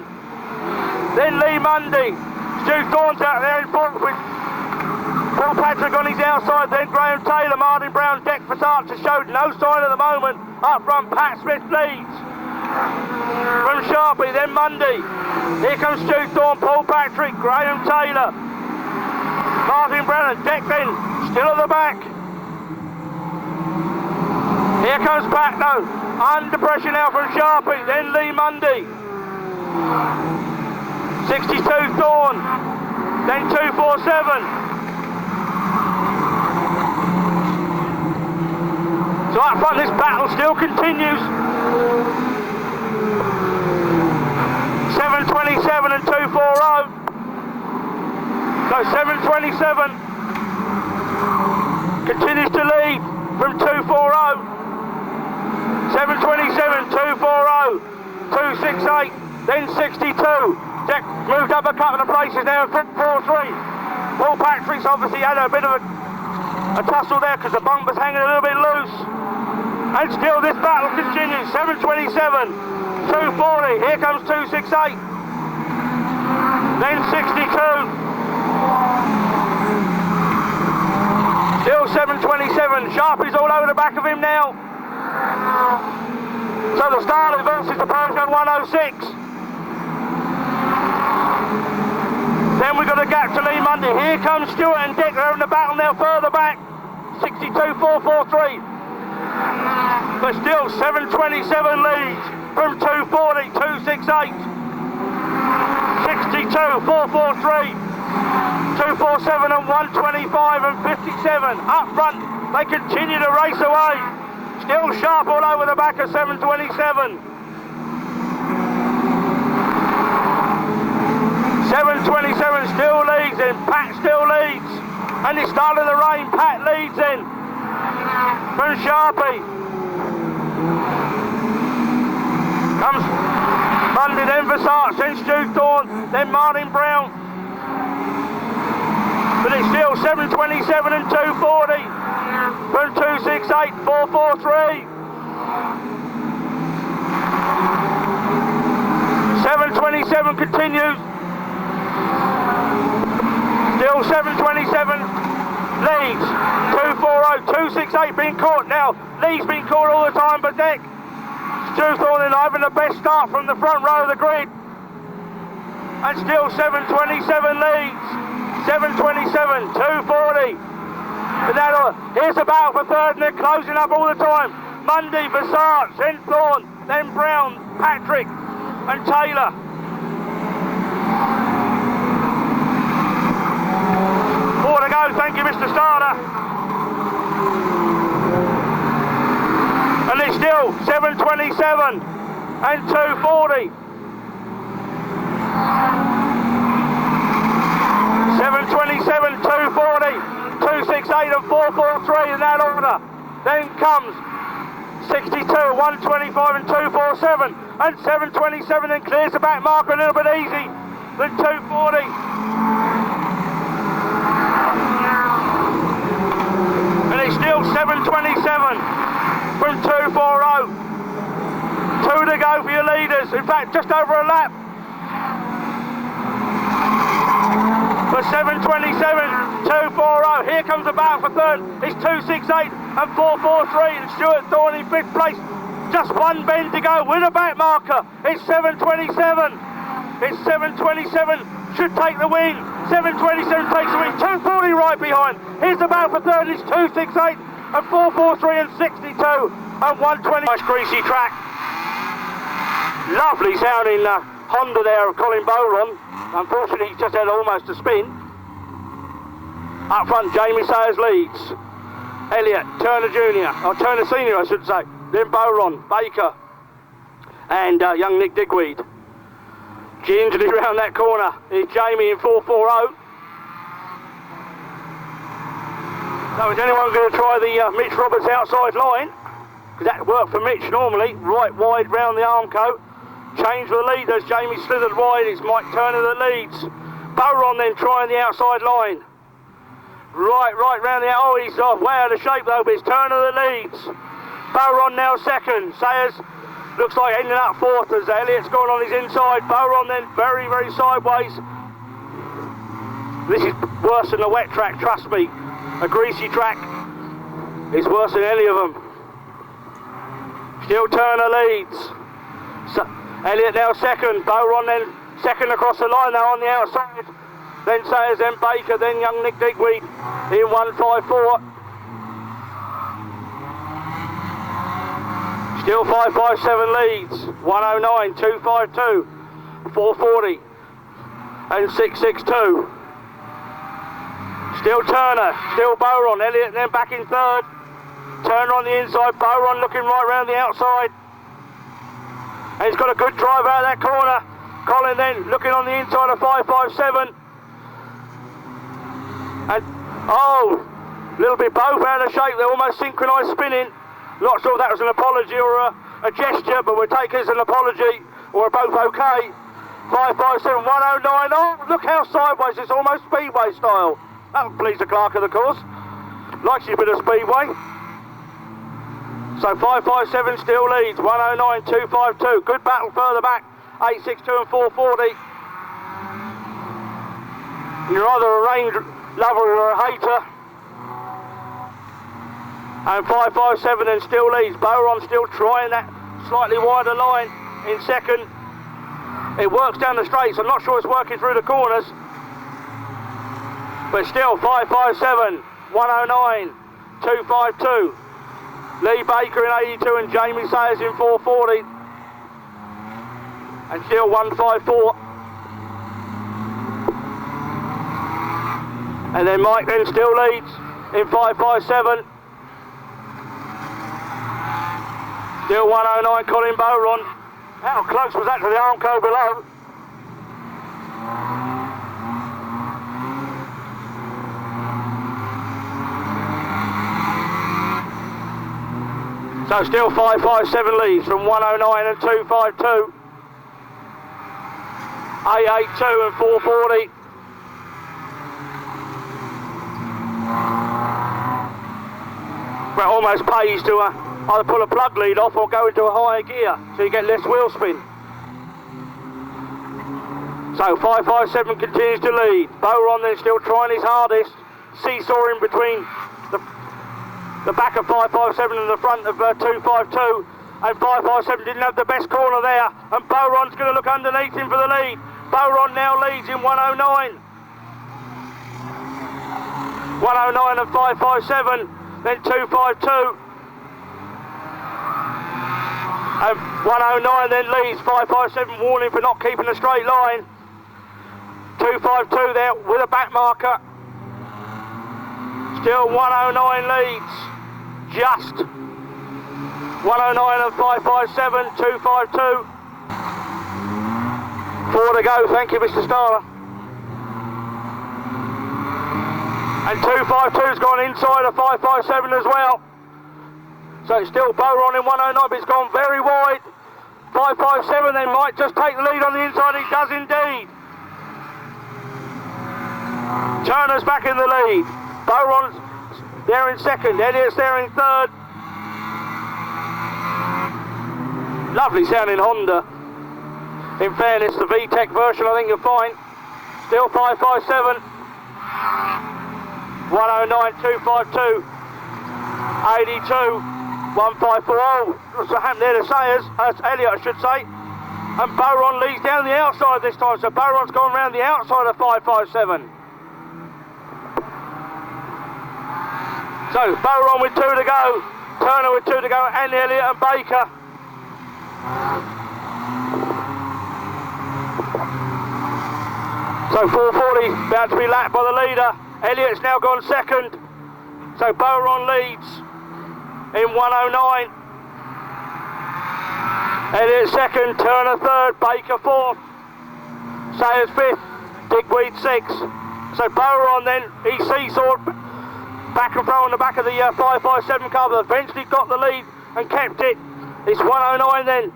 Then Lee Mundy. Stu Thorne's out there in front with Paul Patrick on his outside, then Graham Taylor, Martin Brown, Deck Fassart showed no sign at the moment. Up front, Pat Smith leads. From Sharpie, then Mundy. Here comes Stu Thorne, Paul Patrick, Graham Taylor, Martin Brown and Deck then still at the back. Here Here comes Pat though, under pressure now from Sharpie, then Lee Mundy. 62 Thorn, then 247. So up front this battle still continues. 727 and 240. So 727 continues to lead from 240. 727, 240, 268, then 62. Jack moved up a couple of places now, 443. Paul Patrick's obviously had a bit of a tussle there because the bumper's hanging a little bit loose. And still this battle continues. 727, 240, here comes 268. Then 62. Still 727, Sharpie's all over the back of him now. So the Starlet versus the Persian 106. Then we've got a gap to Lee Mundy. Here comes Stewart and Dick. They're in the battle now further back. 62, 443. But still 727 leads from 240, 268. 62, 443. 247 and 125 and 57. Up front, they continue to race away. Still sharp all over the back of 727. 727 still leads in, Pat still leads. And it's starting to rain, Pat leads in. From Sharpie. Comes Mundy, then Versace, then Stu Thorne, then Martin Brown. But it's still 727 and 240. From 268, 443. 727 continues. Still 727 leads. 240, 268 being caught now. Lee's been caught all the time, but Dick. Stu Thorne having the best start from the front row of the grid. And still 727 leads. 727, 240. But now, here's the battle for third, and they're closing up all the time. Mundy, Versace, then Thorne, then Brown, Patrick, and Taylor. Four to go, thank you, Mr. Starter. And it's still 727 and 240. 727, 240, 268 and 443 in that order. Then comes 62, 125 and 247. And 727 then clears the back marker a little bit easy. Then 240. And it's still 727 from 240. Two to go for your leaders. In fact, just over a lap. For 727, 240. Here comes the battle for third. It's 268 and 443. And Stuart Thorne in fifth place. Just one bend to go with a back marker. It's 727. It's 727. Should take the win. 727 takes the win. 240 right behind. Here's the battle for third. It's 268 and 443 and 62 and 120. Nice greasy track. Lovely sounding Honda there of Colin Bowron. Unfortunately, he's just had almost a spin. Up front, Jamie Sayers leads. Elliott, Turner Jr., or Turner Senior, I should say. Then Bowron, Baker, and young Nick Digweed. Gingerly around that corner is Jamie in 440. So is anyone going to try the Mitch Roberts outside line? Because that worked for Mitch normally. Right wide round the arm coat. Change for the leaders. Jamie slithered wide. It's Mike Turner that leads. Bowron then trying the outside line. Right round the... Oh, he's way out of shape though, but it's Turner that leads. Bowron now second. Sayers looks like ending up fourth as Elliott's gone on his inside. Bowron then very sideways. This is worse than a wet track, trust me. A greasy track is worse than any of them. Still Turner leads. So, Elliott now second. Bowron then second across the line now on the outside. Then Sayers, then Baker, then young Nick Digweed in 154. Still 557 leads. 109, 252, 440 and 662. Still Turner, still Bowron, Elliott then back in third. Turner on the inside, Bowron looking right round the outside. And he's got a good drive out of that corner. Colin then looking on the inside of 557. And, oh, a little bit both out of shape. They're almost synchronised spinning. Not sure if that was an apology or a gesture, but we'll take it as an apology, or both okay. 557, 109. Oh, look how sideways, it's almost speedway style. That would please the clerk of the course. Likes you a bit of speedway. So 557 still leads, 109, 252. Good battle further back, 862 and 440. You're either a range lover or a hater. And 557 then still leads. Bowron still trying that slightly wider line in second. It works down the straights. I'm not sure it's working through the corners. But still 557, 109, 252. Lee Baker in 82 and Jamie Sayers in 440. And still 154. And then Mike then still leads in 557. Still 109, Colin Bowron. How close was that to the Armco below? So still 557 leads from 109 and 252. 882 and 440. Well, it almost pays to either pull a plug lead off or go into a higher gear so you get less wheel spin. So 557 continues to lead. Bowron then still trying his hardest, seesawing between the back of 557 and the front of 252. And 557 didn't have the best corner there, and Bowron's going to look underneath him for the lead. Bowron now leads in 109. 109 and 557, then 252. And 109 then leads, 557 warning for not keeping a straight line. 252 there with a back marker. Still 109 leads, just 109 and 557, 252. 4 to go, thank you Mr Starler. And 252's gone inside of 557 as well. So it's still Bowron in 109, but it's gone very wide. 557 then might just take the lead on the inside, he does indeed. Turner's back in the lead. Bowron's there in second, Elliott's there in third. Lovely sounding Honda. In fairness, the VTEC version I think you'll find. Still 557. 109, 252. 82. 154. Oh, what's happened there to Sayers? Elliott, I should say. And Bowron leads down the outside this time, so Bowron's gone round the outside of 557. So Bowron with 2 to go, Turner with 2 to go, and Elliott and Baker. So 440 about to be lapped by the leader. Elliott's now gone second. So Bowron leads in 109. Elliott second, Turner third, Baker fourth, Sayers fifth, Digweed sixth. So Bowron then, he seesawed back and front on the back of the 557 car, but eventually got the lead and kept it. It's 109 then,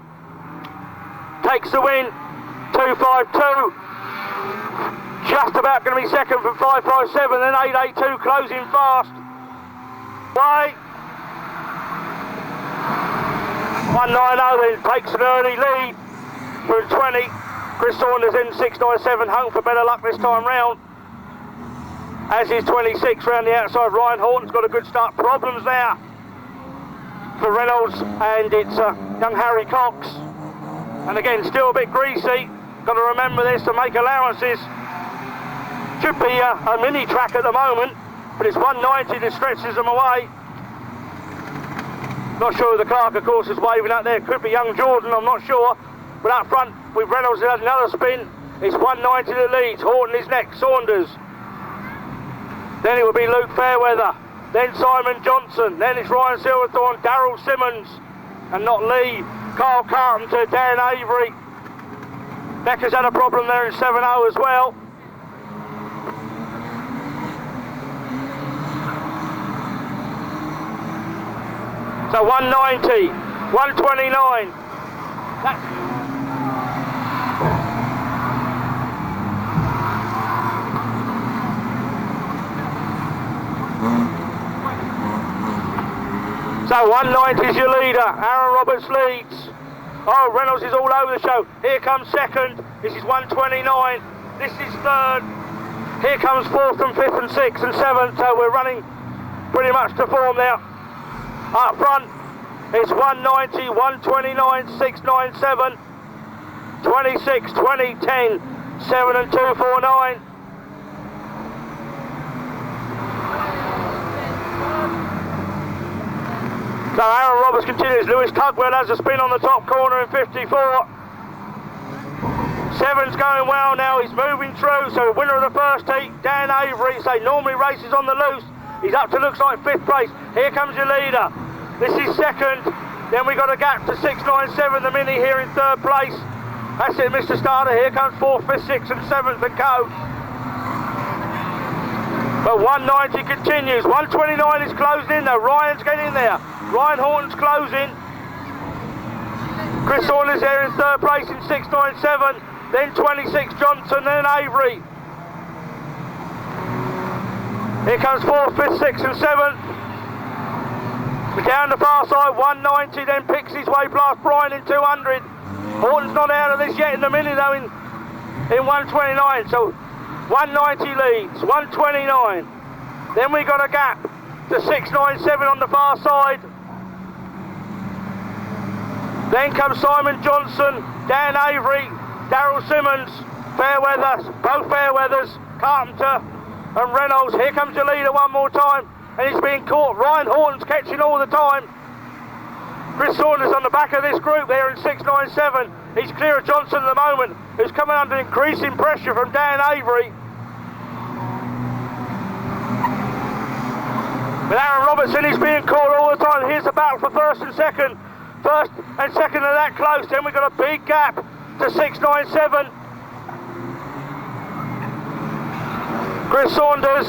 takes the win, 252. Just about going to be second from 557, then 882 closing fast. Way. 190 then takes an early lead from 20. Chris Saunders in 697, hung for better luck this time round. As is 26 round the outside. Ryan Horton's got a good start. Problems there for Reynolds, and it's young Harry Cox. And again, still a bit greasy. Got to remember this to make allowances. Should be a mini track at the moment, but it's 190 that stretches them away. Not sure who the clerk, of course, is waving out there. Could be young Jordan, I'm not sure. But up front, with Reynolds had another spin. It's 190 that leads. Horton is next. Saunders. Then it will be Luke Fairweather. Then Simon Johnson. Then it's Ryan Silverthorne, Darryl Simmons, and not Lee. Carl Carpenter, Dan Avery. Becker's had a problem there in 7-0 as well. So 190, 129. That's so 190 is your leader. Aaron Roberts leads. Oh, Reynolds is all over the show. Here comes second. This is 129. This is third. Here comes fourth and fifth and sixth and seventh. So we're running pretty much to form there. Up front, it's 190, 129, 697, 26, 20, 10, 7 and 249. So Aaron Roberts continues. Lewis Tugwell has a spin on the top corner in 54. Seven's going well now. He's moving through. So winner of the first heat, Dan Avery. So normally races on the loose. He's up to looks like fifth place. Here comes your leader. This is second. Then we got a gap to 697. The Mini here in third place. That's it, Mr. Starter. Here comes fourth, fifth, sixth, and seventh and go. But 190 continues. 129 is closed in though. Ryan's getting there. Ryan Horton's closing. Chris Saunders there in third place in 697. Then 26 Johnson, then Avery. Here comes fourth, fifth, sixth and seventh. Down the far side, 190, then picks his way past Brian in 200. Horton's not out of this yet in the Mini though in 129. So 190 leads, 129. Then we got a gap to 697 on the far side. Then comes Simon Johnson, Dan Avery, Darryl Simmons, Fairweather, both Fairweathers, Carpenter and Reynolds. Here comes your leader one more time, and he's being caught. Ryan Horton's catching all the time. Chris Saunders on the back of this group there in 697. He's clear of Johnson at the moment, who's coming under increasing pressure from Dan Avery. But Aaron Robertson is being caught all the time. Here's the battle for first and second. First and second are that close. Then we've got a big gap to 697. Chris Saunders,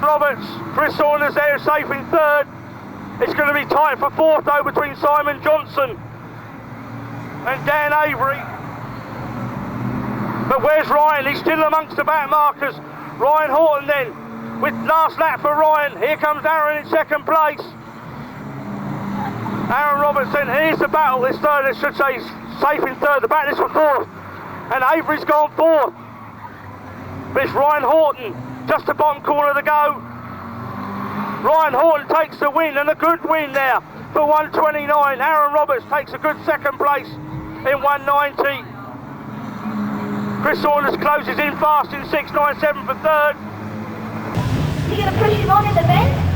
Roberts, Chris Saunders there safe in third. It's going to be tight for fourth though between Simon Johnson and Dan Avery. But where's Ryan? He's still amongst the back markers. Ryan Horton then with last lap for Ryan. Here comes Aaron in second place. Aaron Robertson, here's the battle. This third, I should say, safe in third. The battle is for fourth. And Avery's gone fourth. But it's Ryan Horton, just the bottom corner to go. Ryan Horton takes the win, and a good win there for 129. Aaron Roberts takes a good second place in 190. Chris Saunders closes in fast in 697 for third. You're going to push him on in the bend.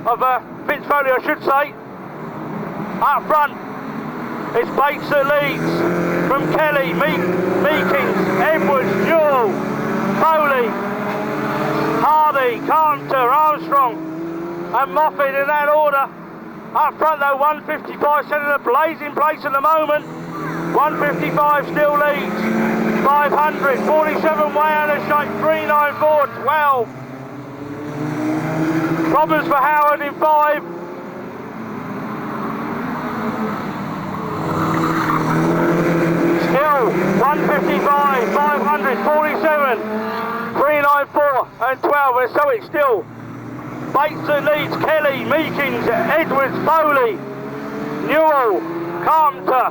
of Vince Foley, I should say. Up front, it's Bates that leads from Kelly, Meekins, Edwards, Newell, Foley, Hardy, Carter, Armstrong and Moffat in that order. Up front though, 155 centre blazing place at the moment. 155 still leads. 500, 47 way out of shape, 394, 12. Problems for Howard in 5. Still 155, 500, 47, 394 and 12. And so it's still Bates that leads, Kelly, Meekins, Edwards, Foley, Newell, Carpenter.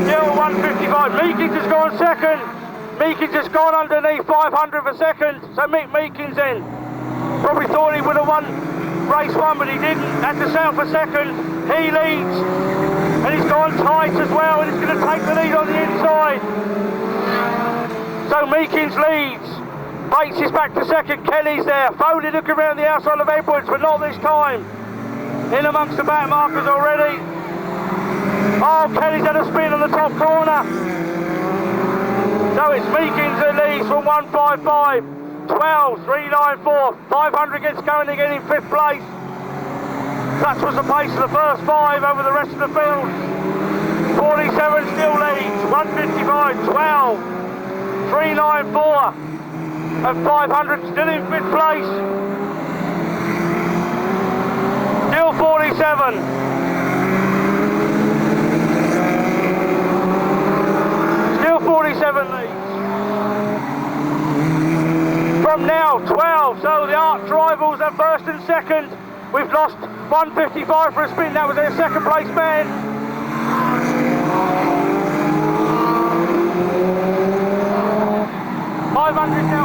Still 155. Meekins has gone second. Meekins has gone underneath 500 for second. So Mick Meekins then probably thought he would have won race 1, but he didn't. Had to settle for second. He leads. And he's gone tight as well, and he's going to take the lead on the inside. So Meekins leads. Bates is back to second. Kelly's there. Foley looking around the outside of Edwards, but not this time. In amongst the back markers already. Oh, Kelly's had a spin on the top corner. So it's Meekins that leads from 155, 12, 394, 500 gets going again in 5th place. That was the pace of the first 5 over the rest of the field. 47 still leads, 155, 12, 394 and 500 still in 5th place. Still 47. Still 47 leads. From now 12, so the arch rivals are first and second. We've lost 155 for a spin, that was their second place man. $500 now.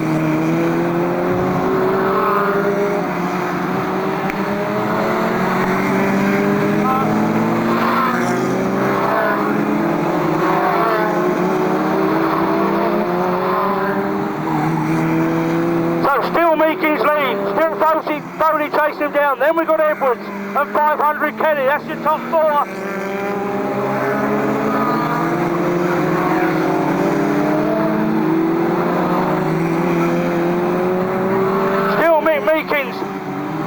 So still Meekins lead, still Foley chasing him down. Then we've got Edwards and 500 Kelly, that's your top 4. Meekins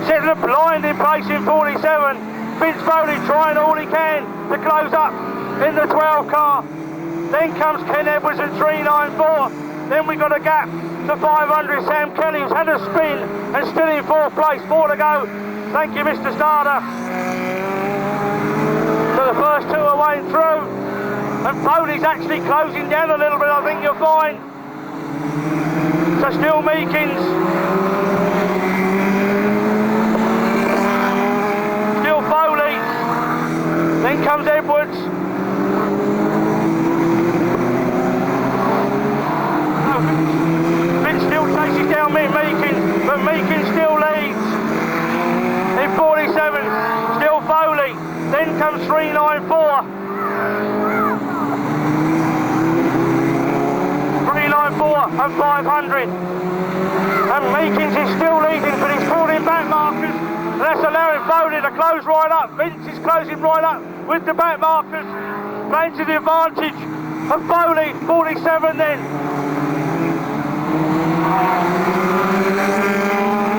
setting a blinding pace in 47. Vince Foley trying all he can to close up in the 12 car. Then comes Ken Edwards at 394. Then we got a gap to 500. Sam Kelly, who's had a spin and still in 4th place. 4 to go. Thank you, Mr. Starter. So the first 2 are weighing through. And Foley's actually closing down a little bit, I think you'll find. So still Meekins. Foley, then comes Edwards. Vince still chases down Meekins, but Meekins still leads. In 47, still Foley, then comes 394. 394 and 500. And Meekins is still leading, but he's pulled in back markers. And that's allowing Foley to close right up. Vince is closing right up with the back markers, playing to the advantage of Foley. 47 then.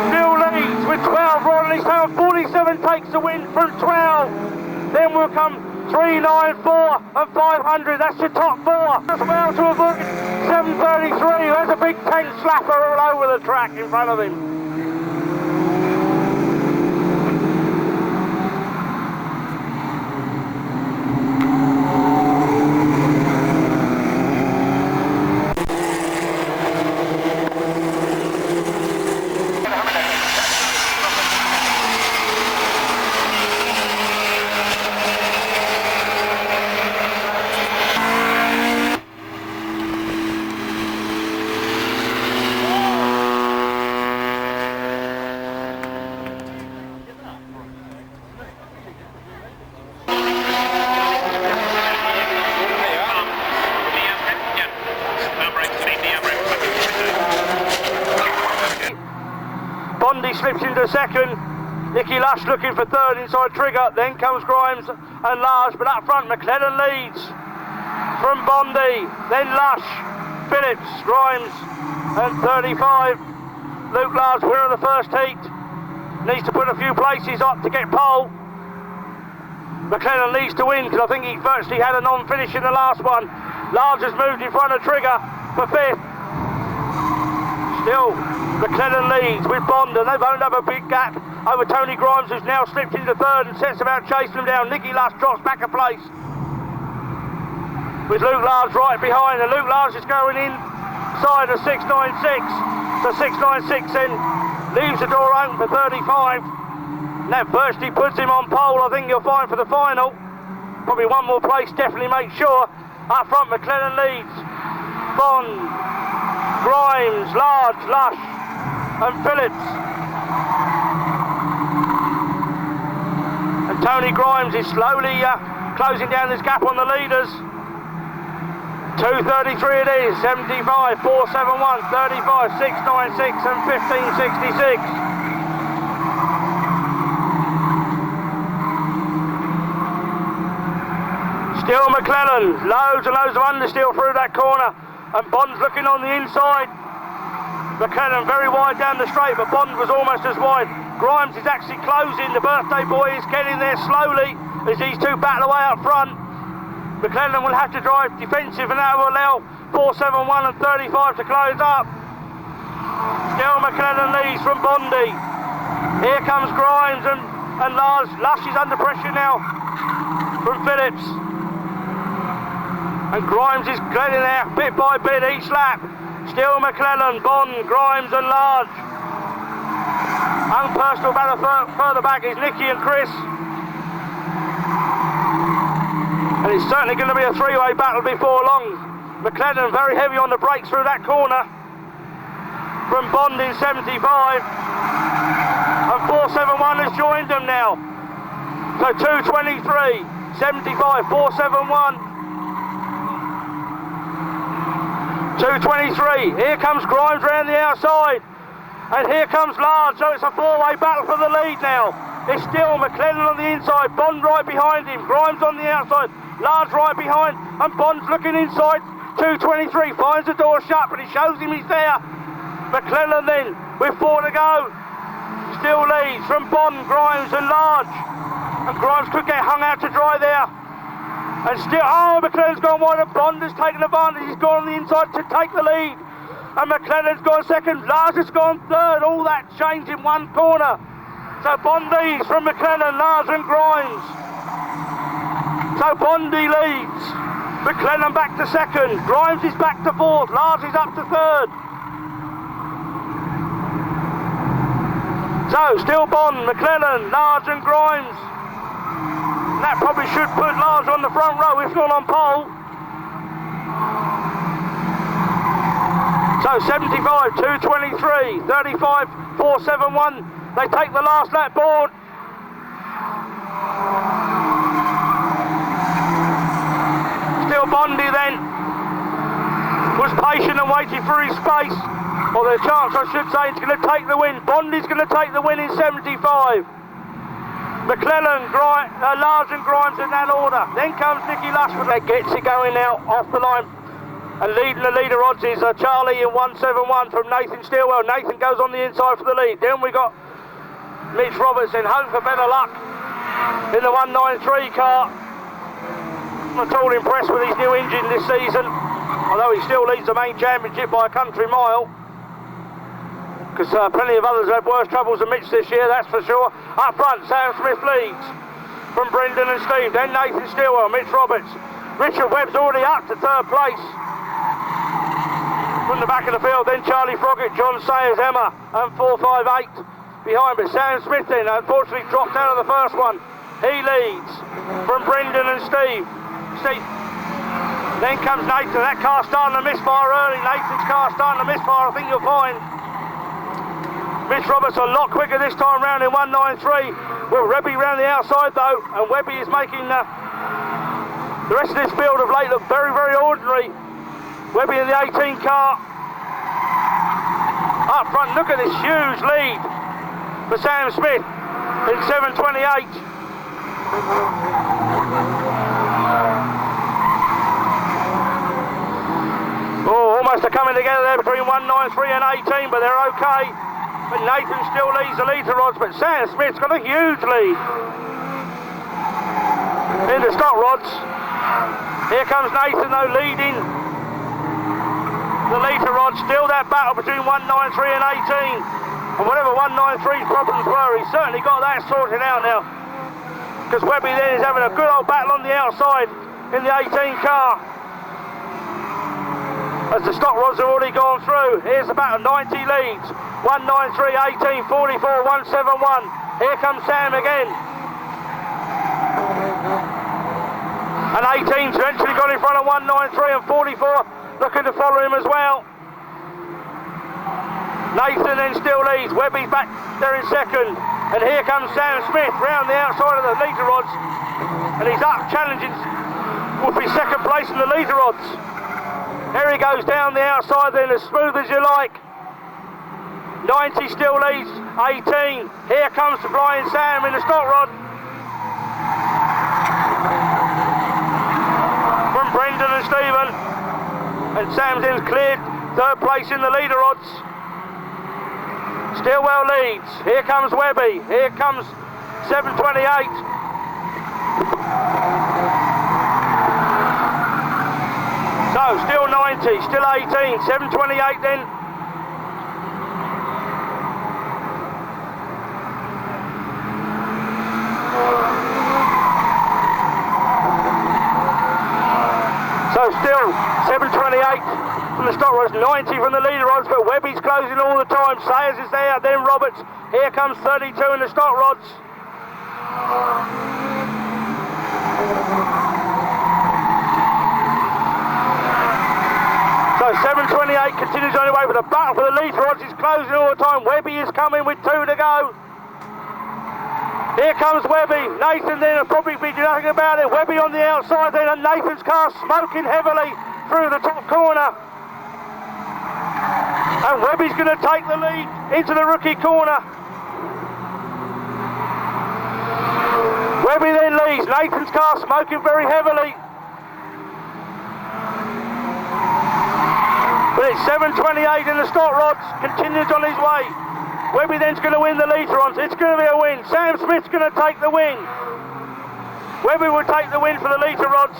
Still leads with 12 right on his tail. 47 takes the win from 12. Then will come 394 and 500. That's your top 4. As well to avoid 733. There's a big tank slapper all over the track in front of him. into second. Nicky Lush looking for third inside Trigger. Then comes Grimes and Large, but up front McLennan leads from Bondi. Then Lush, Phillips, Grimes, and 35. Luke Large, winner of the first heat. Needs to put a few places up to get pole. McLennan needs to win because I think he virtually had a non-finish in the last one. Large has moved in front of Trigger for fifth. Still, McLennan leads with Bond, and they've owned up a big gap over Tony Grimes, who's now slipped into third and sets about chasing them down. Nicky Lush drops back a place with Luke Large right behind, and Luke Large is going inside of 696. So 696 then leaves the door open for 35. And that virtually puts him on pole. I think you'll find for the final. Probably one more place, definitely make sure. Up front, McLennan leads. Bond, Grimes, Large, Lush, and Phillips. And Tony Grimes is slowly closing down this gap on the leaders. 2:33 it is, 75, 471, 35, 696 and 1566. Still McLennan, loads and loads of understeer through that corner, and Bond's looking on the inside. McLennan very wide down the straight, but Bond was almost as wide. Grimes is actually closing, the birthday boy is getting there slowly as these two battle away up front. McLennan will have to drive defensive, and that will allow 471 and 35 to close up. Still McLennan leads from Bondi. Here comes Grimes and Lars. Lush is under pressure now from Phillips. And Grimes is getting there bit by bit each lap. Still McLennan, Bond, Grimes and Large. Unpersonal battle further back is Nicky and Chris. And it's certainly going to be a three-way battle before long. McLennan very heavy on the brakes through that corner. From Bond in 75. And 471 has joined them now. So 223, 75, 471. 223, here comes Grimes round the outside, and here comes Large, so it's a four-way battle for the lead now. It's still McLennan on the inside, Bond right behind him, Grimes on the outside, Large right behind, and Bond's looking inside. 223, finds the door shut, but it shows him he's there. McLennan then, with 4 to go, still leads from Bond, Grimes and Large, and Grimes could get hung out to dry there. And still, McLennan's gone wide, and Bond has taken advantage. He's gone on the inside to take the lead. And McLennan's gone second, Lars has gone third. All that change in one corner. So Bondi's from McLennan, Lars and Grimes. So Bondi leads. McLennan back to second. Grimes is back to fourth. Lars is up to third. So still Bond, McLennan, Lars and Grimes. That probably should put Lars on the front row, if not on pole. So 75, 223, 35, 471. They take the last lap board. Still Bondi then was patient and waiting for his space. Or the chance, I should say, he's going to take the win. Bondi's going to take the win in 75. McLennan, Large and Grimes in that order. Then comes Nicky Lush, but that gets it going now off the line. And leading the leader odds is Charlie in 171 from Nathan Stilwell. Nathan goes on the inside for the lead. Then we got Mitch Robertson, home for better luck in the 193 car. I'm not at all impressed with his new engine this season, although he still leads the main championship by a country mile. Because plenty of others have had worse troubles than Mitch this year, that's for sure. Up front, Sam Smith leads from Brendan and Steve. Then Nathan Stilwell, Mitch Roberts. Richard Webb's already up to third place. From the back of the field, then Charlie Froggett, John Sayers, Emma, and 458 behind. But Sam Smith then, unfortunately, dropped out of the first one. He leads from Brendan and Steve. Then comes Nathan. That car's starting to misfire early. Nathan's car starting to misfire, I think you'll find. Mitch Roberts a lot quicker this time round in 193. Well, Rebby round the outside though, and Webby is making the rest of this field of late look very, very ordinary. Webby in the 18 car. Up front, look at this huge lead. for Sam Smith in 7:28. Oh, almost are coming together there between 193 and 18, but they're okay. But Nathan still leads the leader rods, but Sam Smith's got a huge lead in the stock rods. Here comes Nathan though, leading the leader rods. Still that battle between 193 and 18. And whatever 193's problems were, he's certainly got that sorted out now. Because Webby then is having a good old battle on the outside in the 18 car. As the stock rods have already gone through. Here's about 90 leads. 193, 18, 44, 171. Here comes Sam again. And 18's eventually got in front of 193 and 44 looking to follow him as well. Nathan then still leads. Webby's back there in second. And here comes Sam Smith round the outside of the leader rods. And he's up challenging Whoopi second place in the leader rods. Here he goes down the outside then as smooth as you like. 90 still leads 18. Here comes the flying Sam in the stock rod. From Brendan and Stephen. And Sam's in cleared third place in the leader rods. Stillwell leads. Here comes Webby. Here comes 728. So still 90, still 18, 728 then. So still 728 from the stock rods, 90 from the leader rods, but Webby's closing all the time. Sayers is there, then Roberts. Here comes 32 in the stock rods. So 728 continues on the way, but the battle for the leader rods is closing all the time. Webby is coming with 2 to go. Here comes Webby. Nathan then will probably be doing nothing about it. Webby on the outside then, and Nathan's car smoking heavily through the top corner. And Webby's going to take the lead into the rookie corner. Webby then leads. Nathan's car smoking very heavily. But it's 728 in the stock rods. Continues on his way. Webby then's going to win the leader rods. It's going to be a win. Sam Smith's going to take the win. Webby will take the win for the leader rods.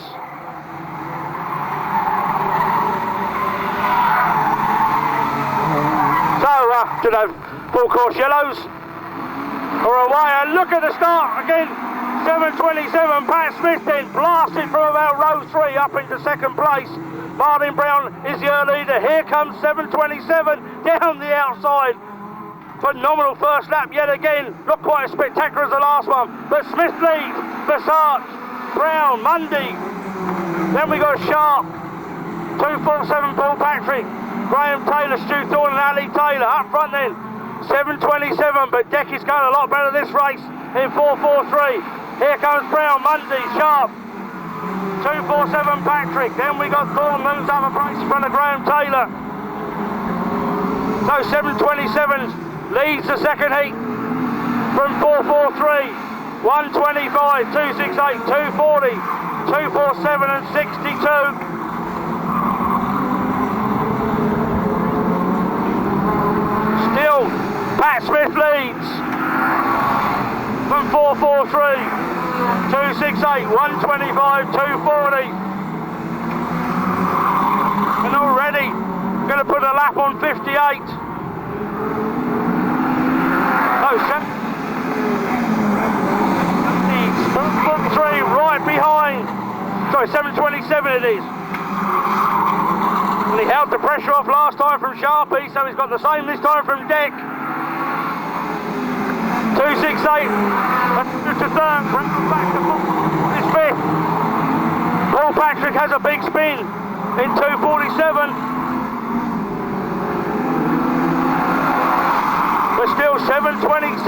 To the full course yellows are away, and look at the start again. 727. Pat Smith then blasted from about row 3 up into second place. Martin Brown is the early leader. Here comes 727 down the outside. Phenomenal first lap yet again. Not quite as spectacular as the last one, but Smith leads. Versace, Brown, Mundy. Then we got Sharp. 247 Paul Patrick. Graham Taylor, Stu Thorne and Ali Taylor up front then. 727, but Decky's going a lot better this race in 443. Here comes Brown, Mundy, Sharp. 247 Patrick. Then we got Thorne moves up a place in front of Graham Taylor. So 727 leads the second heat from 443. 125, 268, 240, 247 and 62. Still, Pat Smith leads from 443, 268, 125, 240. And already going to put a lap on 58. Oh, 743 right behind. Sorry, 727 it is. And he held the pressure off last time from Sharpie, so he's got the same this time from Deck. 268, to third, back to fifth. Paul Patrick has a big spin in 247. But still 727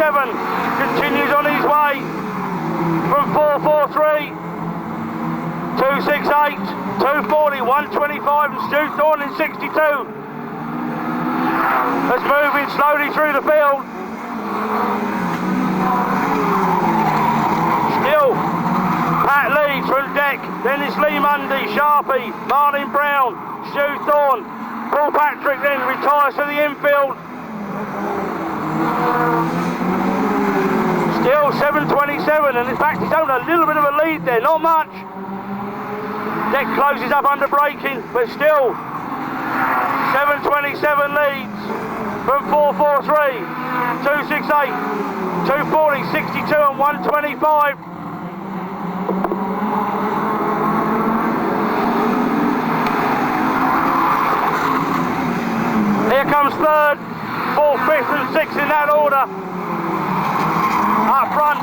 continues on his way from 443. 268, 240, 125 and Stu Thorne in 62. That's moving slowly through the field. Dennis Lee Mundy, Sharpie, Martin Brown, Stu Thorne, Paul Patrick then retires to the infield. Still 7.27, and in fact he's owned a little bit of a lead there, not much. Deck closes up under braking, but still 7.27 leads from 4.43, 2.68, 2.40, 62 and 1.25. Here comes third, fourth, fifth and sixth in that order. Up front,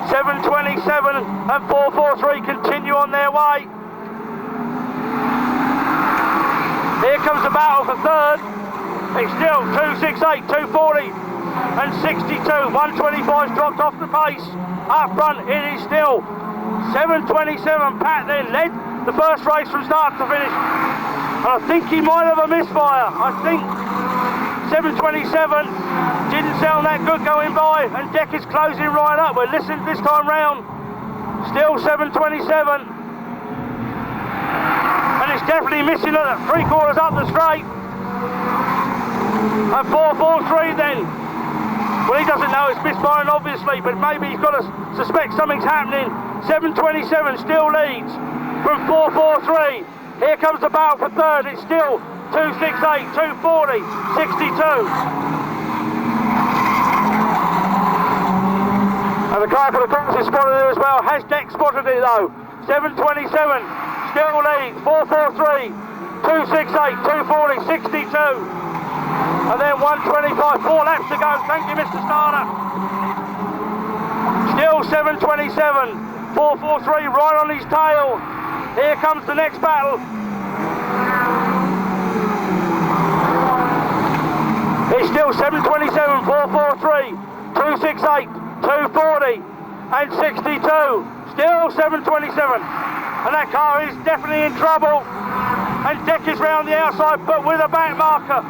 7.27 and 4.43 continue on their way. Here comes the battle for third. It's still 2.68, 2.40 and 62. 1.25's dropped off the pace. Up front it is still 7.27. Pat then led the first race from start to finish. And I think he might have a misfire. I think 7.27 didn't sound that good going by, and Deck is closing right up. We're listening this time round. Still 7.27. And it's definitely missing at 3/4 up the straight. And 4.43 then. Well, he doesn't know it's misfiring obviously, but maybe he's got to suspect something's happening. 7.27 still leads from 4.43. Here comes the battle for third. It's still 2.68, 2.40, 62. And the guy for the cross is spotted it as well. Has Deck spotted it though? 7.27 still leads. 4.43, 2.68, 2.40, 62. And then 1.25, 4 laps to go. Thank you, Mr. Starter. Still 7.27, 4.43 right on his tail. Here comes the next battle. It's still 7.27, 4.43, 2.68, 2.40 and 62. Still 7.27. And that car is definitely in trouble. And Deck is round the outside, but with a back marker.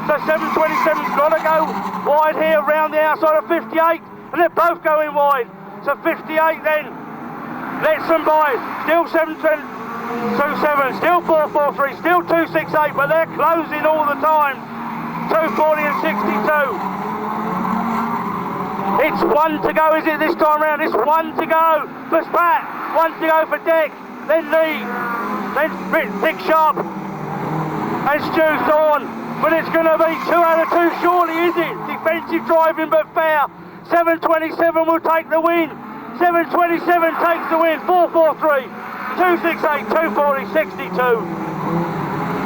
So 7.27's got to go wide here round the outside of 58. And they're both going wide. So 58 then lets them by. Still 7.27, still 4.43, still 2.68, but they're closing all the time. 2.40 and 62. It's 1 to go, is it, this time round? It's 1 to go for Spat, 1 to go for Deck, then Lee, then Dick Sharp and Stu Thorne. But it's going to be 2 out of 2, surely, is it? Defensive driving but fair. 7.27 will take the win. 7.27 takes the win. 4.43, 2.68, 2.40, 62.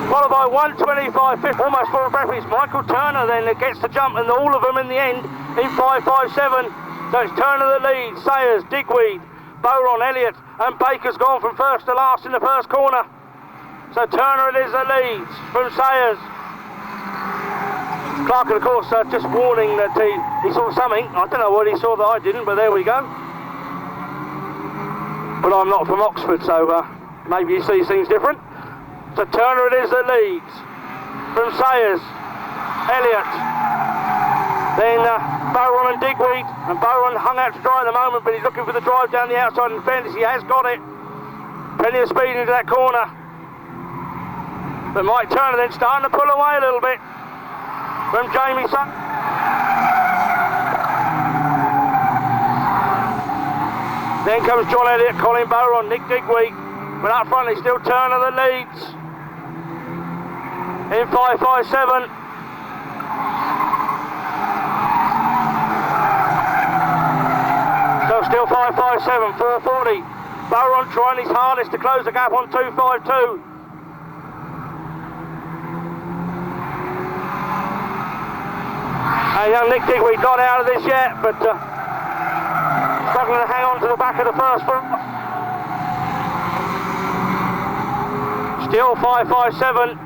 Followed by 1.25, fifth, almost for a breath. It's Michael Turner then that gets the jump, and all of them in the end in 5.57. So it's Turner that leads, Sayers, Digweed, Boron, Elliott and Baker's gone from first to last in the first corner. So Turner it is that leads from Sayers. Clark, of course, just warning that he saw something. I don't know what he saw that I didn't, but there we go. But I'm not from Oxford, so maybe he sees things different. So Turner it is that leads from Sayers, Elliott, then Boron and Digweed, and Boron hung out to dry at the moment, but he's looking for the drive down the outside. In fairness, he has got it. Plenty of speed into that corner. But Mike Turner then starting to pull away a little bit from Jamie Sutton. Then comes John Elliott, Colin Boron, Nick Digweed, but up front it's still Turner that leads in 5.57. So still 5.57, 4.40. Boron trying his hardest to close the gap on 2.52. And young Nick Digweed not out of this yet, but struggling to hang on to the back of the first foot. Still 5.57.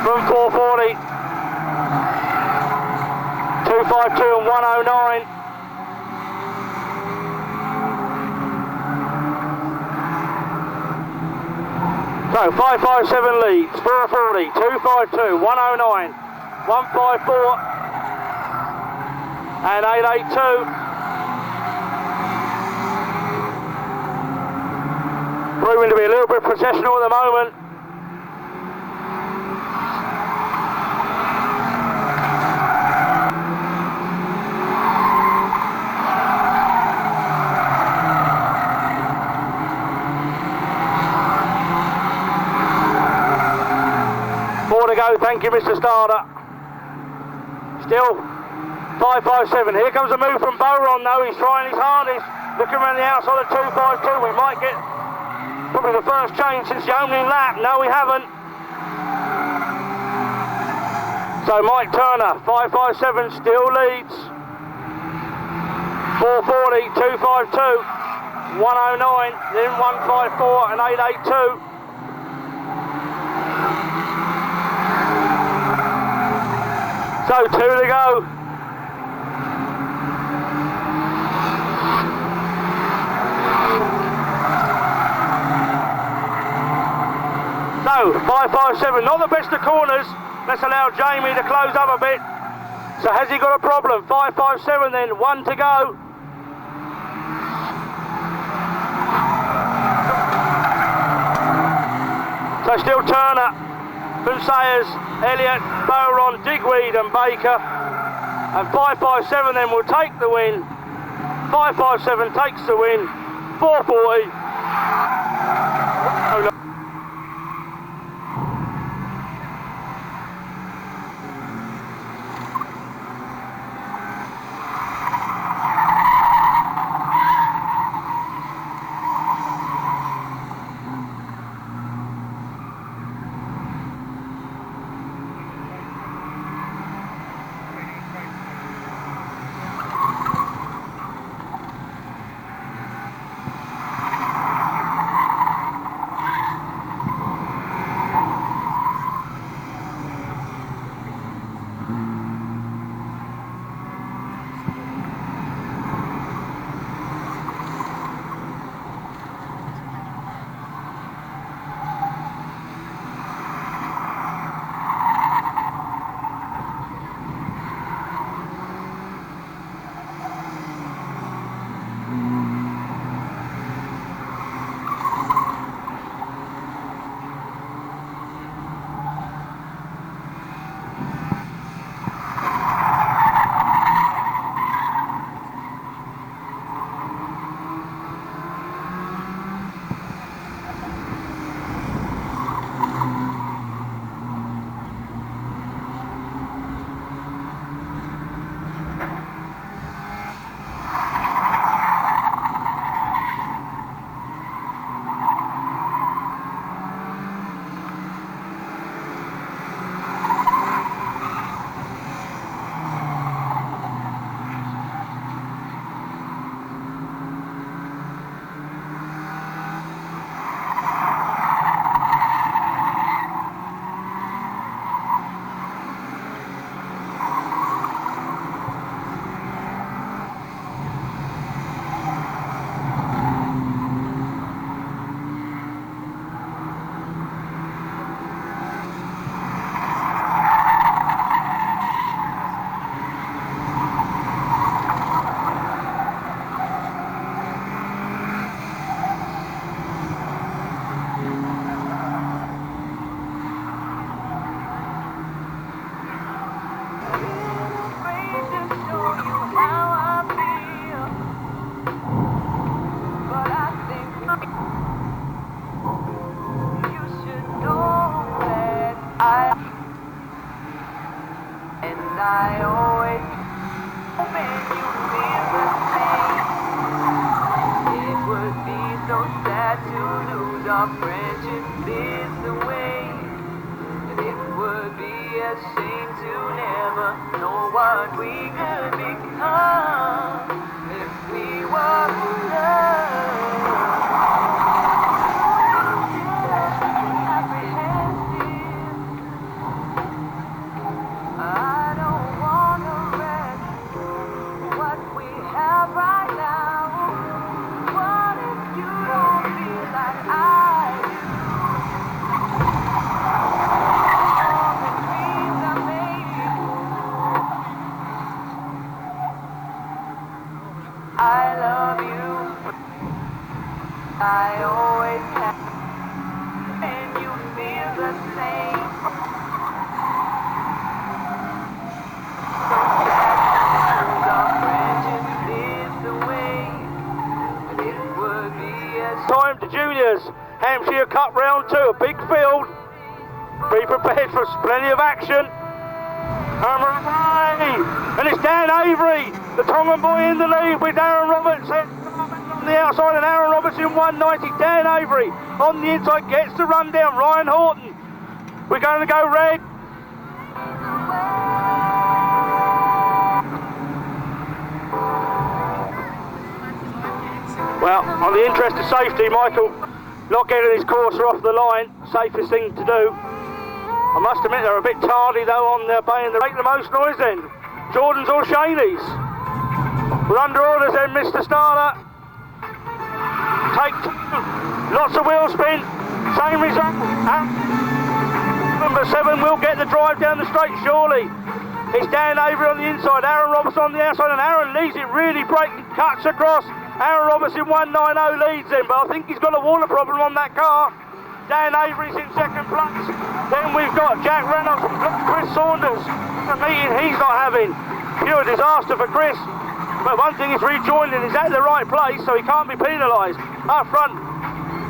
From 4.40. 2.52 and 1.09. So 5.57 leads, 4.40, 2.52, 1.09, 1.54 and 882. Proving to be a little bit processional at the moment. More to go, thank you Mr. Starter. Still 557. Here comes a move from Boron though, he's trying his hardest. Looking around the outside of 252, we might get probably the first change since the opening lap. No, we haven't. So Mike Turner, 557 still leads. 440, 252, 109, then 154 and 882. So 2 to go. So 557, not the best of corners. Let's allow Jamie to close up a bit. So has he got a problem? 557 then, 1 to go. So still Turner, Sayers, Elliott, Boron, Digweed and Baker. And 557 then will take the win. 557 takes the win. 440. Oh, no. I always hoping you feel the same. It would be so sad to lose our friendship this way. And it would be a shame to never know what we could become if we were loved. I don't wanna wreck what we have right now. What if you don't feel like I do? All the dreams I made, players. Hampshire Cup round 2, a big field. Be prepared for plenty of action. And it's Dan Avery, the Tongan boy, in the lead with Aaron Roberts on the outside, and Aaron Roberts in 190. Dan Avery on the inside gets the run down. Ryan Horton, we're going to go red. Well, on the interest of safety, Michael, not getting his courser off the line, safest thing to do. I must admit they're a bit tardy though on their baying. They make the most noise then. Jordan's or Shaney's. We're under orders then, Mr. Starter. Take two. Lots of wheel spin. Same result. Number 7 will get the drive down the straight, surely. It's Dan Avery on the inside, Aaron Roberts on the outside, and Aaron leads it, really breaking, cuts across. Aaron Roberts in 190 leads him, but I think he's got a water problem on that car. Dan Avery's in second place. Then we've got Jack Reynolds and Chris Saunders. A meeting he's not having. Pure disaster for Chris. But one thing is rejoining, he's at the right place, so he can't be penalised. Up front,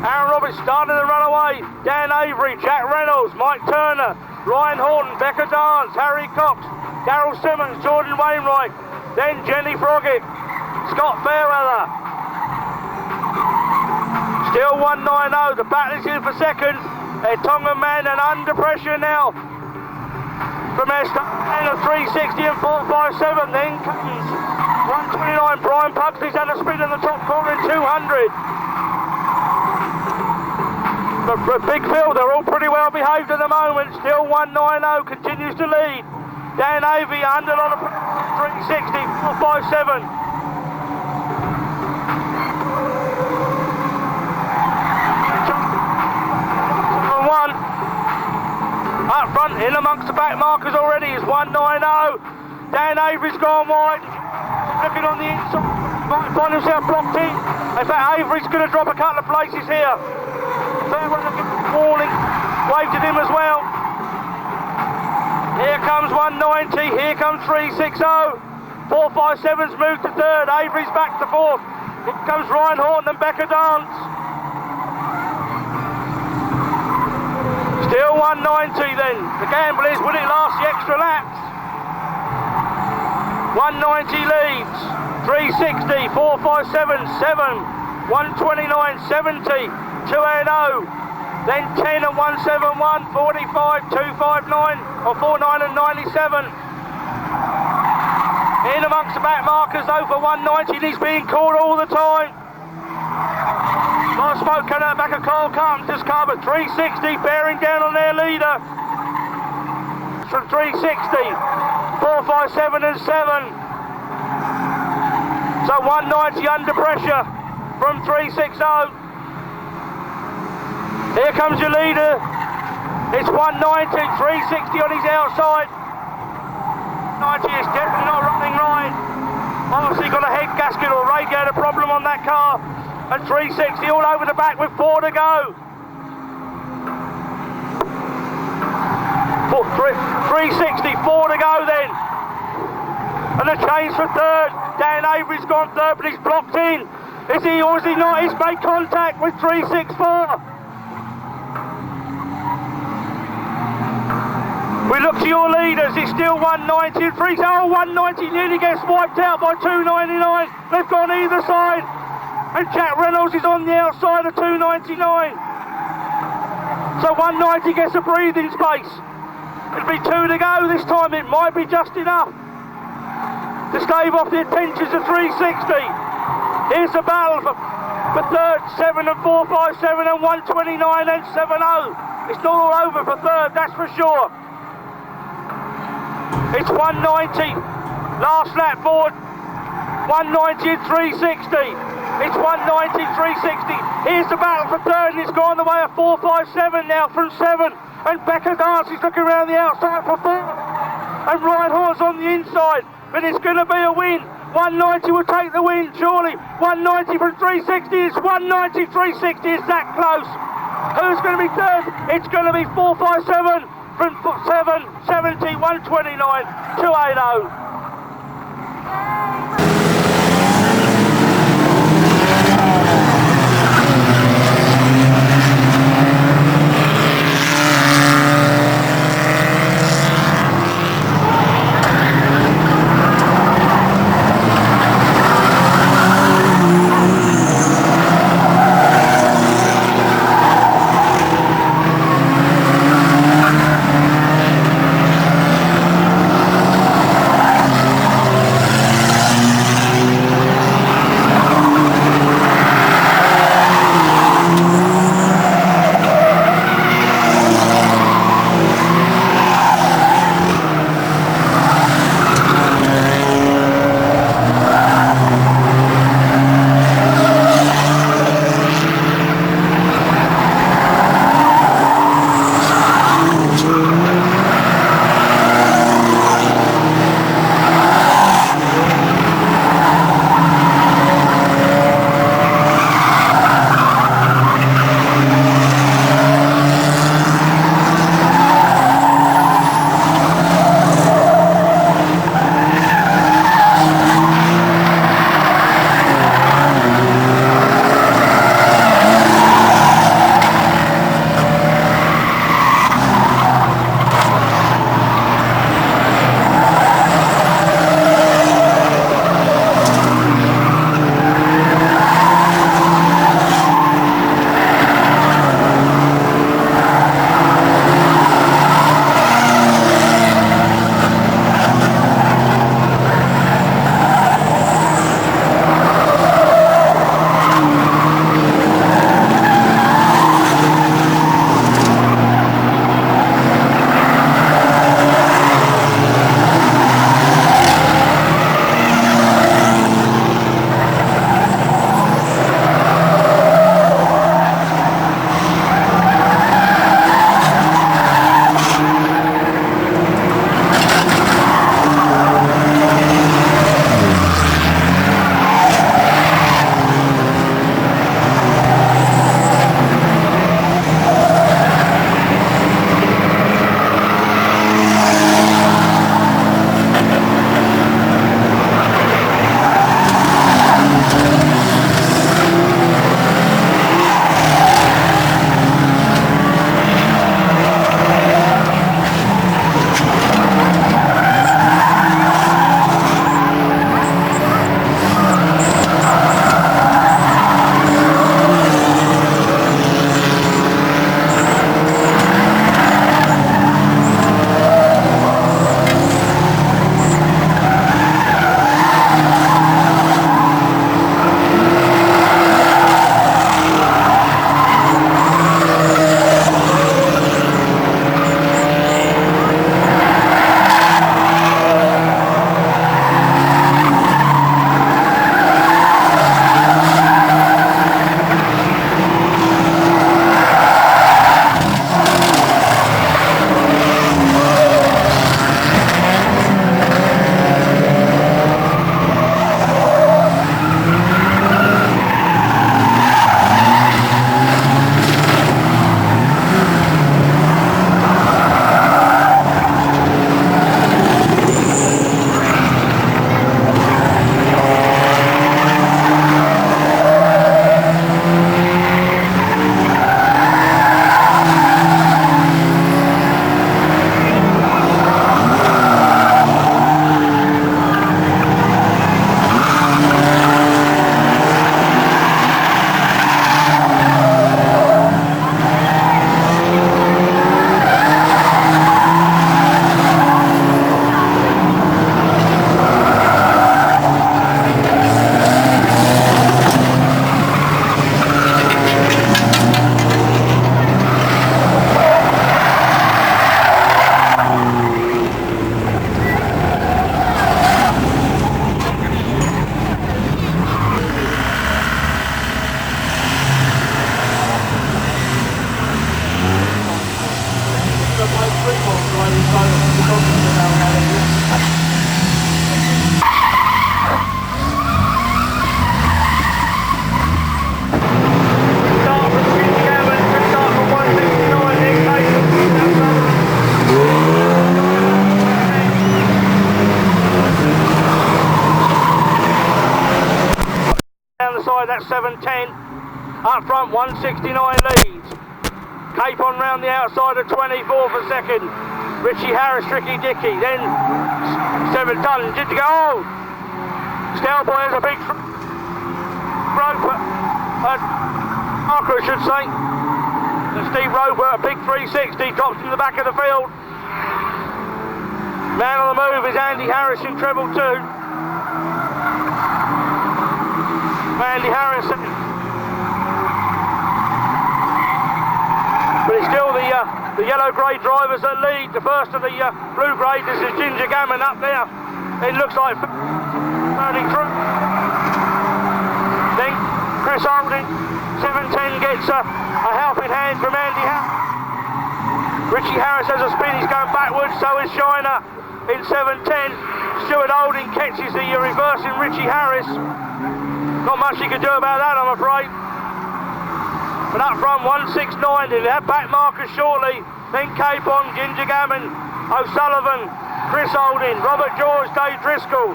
Aaron Roberts starting to run away. Dan Avery, Jack Reynolds, Mike Turner, Ryan Horton, Becca Dance, Harry Cox, Darryl Simmons, Jordan Wainwright, then Jenny Froggett, Scott Fairweather. Still 190, the battle is in for second. Tongan man and under pressure now from Esther, 360 and 457. Then comes 129, Brian Pugsley's had a spin in the top corner in 200. But big field, they're all pretty well behaved at the moment. Still 190, continues to lead. Dan Avey under on a 360, 457. Up front, in amongst the back markers already is 190. Dan Avery's gone wide. Looking on the inside, might find himself blocked in. In fact, Avery's going to drop a couple of places here. Fairweather warning, waved at him as well. Here comes 190, here comes 360. 457's moved to third, Avery's back to fourth. Here comes Ryan Horton and Becca Dance. Still 190 then. The gamble is, will it last the extra laps? 190 leads. 360, 457, 7, 129, 70, 280. Then 10 and 171, 45, 259, or 49 and 97. In amongst the back markers though for 190, he's being caught all the time. Last smoke coming out back of Carl Carpenter's car, but 360 bearing down on their leader. From 360, 457 and 7. So 190 under pressure from 360. Here comes your leader. It's 190, 360 on his outside. 90 is definitely not running right. Obviously got a head gasket or radiator problem on that car. And 360 all over the back with 4 to go. 360, 4 to go then. And the change for third. Dan Avery's gone third, but he's blocked in. Is he or is he not? He's made contact with 364. We look to your leaders, it's still 190 and 360. Oh, 190 nearly gets wiped out by 299. They've gone either side. And Jack Reynolds is on the outside of 299. So 190 gets a breathing space. It'll be 2 to go this time. It might be just enough to stave off the attentions of 360. Here's the battle for third, 7 and 457 and 129 and 70. It's not all over for third, that's for sure. It's 190. Last lap forward. 190 and 360. It's 190, 360. Here's the battle for third, and it's gone the way of 457 now from 7. And Becca Dance is looking around the outside for 4. And Ryan Horton's on the inside, but it's going to be a win. 190 will take the win, surely. 190 from 360 is 190, 360 is that close. Who's going to be third? It's going to be 457 from 7, 70, 129, 280. about 7:10. Up front, 169 leads. Capon round the outside of 24 for second. Richie Harris, Tricky Dicky. Then 7 ton. Did you go? Oh! Stelboy has a big rope. Marker, I should say. And Steve Roper, a big 360, drops in the back of the field. Man on the move is Andy Harris in treble 2. Andy Harris. But it's still the yellow-grey drivers that lead. The first of the blue-grey, this is Ginger Gammon up there. It looks like 33. Then Chris Holding, 710 gets a helping hand from Andy Harris. Richie Harris has a spin, he's going backwards, so is Shiner in 710. Stuart Holding catches the reversing Richie Harris. Not much he could do about that, I'm afraid. But up front, 169, they'll have back markers shortly. Then Capon, Ginger Gammon, O'Sullivan, Chris Holding, Robert George, Dave Driscoll.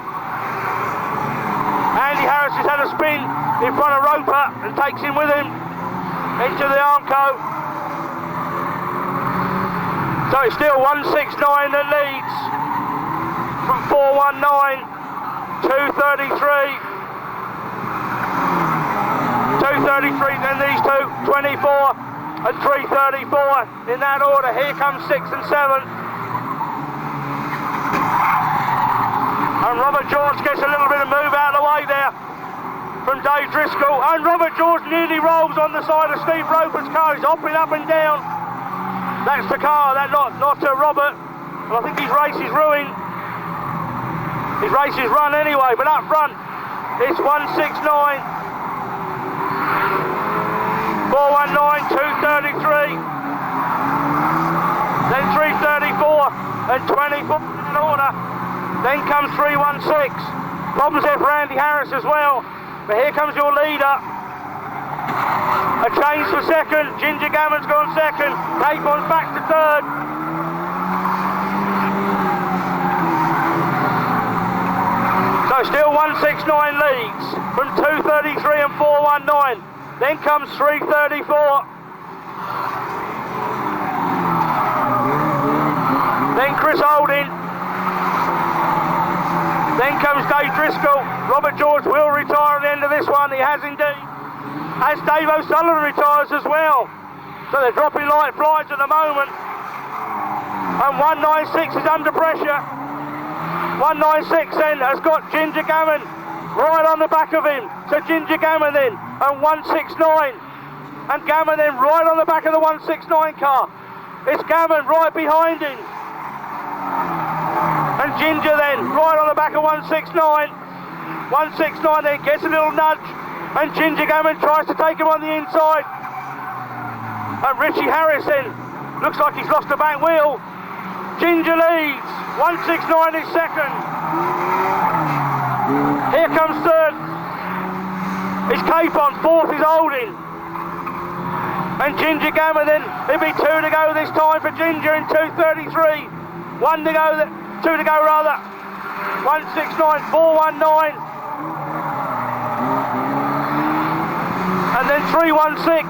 Andy Harris has had a spin in front of Roper and takes him with him into the Armco. So it's still 169 that leads from 419, 233. 233, then these two, 24 and 334 in that order. Here comes 6 and 7. And Robert George gets a little bit of move out of the way there from Dave Driscoll. And Robert George nearly rolls on the side of Steve Roper's car. He's hopping up and down. That's the car, that not Robert. And I think his race is ruined. His race is run anyway, but up front, it's 169. 419, 233, then 334 and 24 in order. Then comes 316. Problems there for Andy Harris as well. But here comes your leader. A change for second. Ginger Gammon's gone second. Capon's back to third. So still 169 leads from 233 and 419. Then comes 334. Then Chris Holding. Then comes Dave Driscoll. Robert George will retire at the end of this one. He has indeed. As Dave O'Sullivan retires as well. So they're dropping like flies at the moment. And 196 is under pressure. 196 then has got Ginger Gammon right on the back of him. So Ginger Gammon then, and 169. And Gammon then right on the back of the 169 car. It's Gammon right behind him. And Ginger then right on the back of 169. 169 then gets a little nudge. And Ginger Gammon tries to take him on the inside. And Richie Harris then looks like he's lost the back wheel. Ginger leads. 169 is second. Here comes third. It's Capon, fourth is Holding. And Ginger Gammon then, it'll be 2 to go this time for Ginger in 233. 1 to go, 2 to go rather. 169, 419. And then 316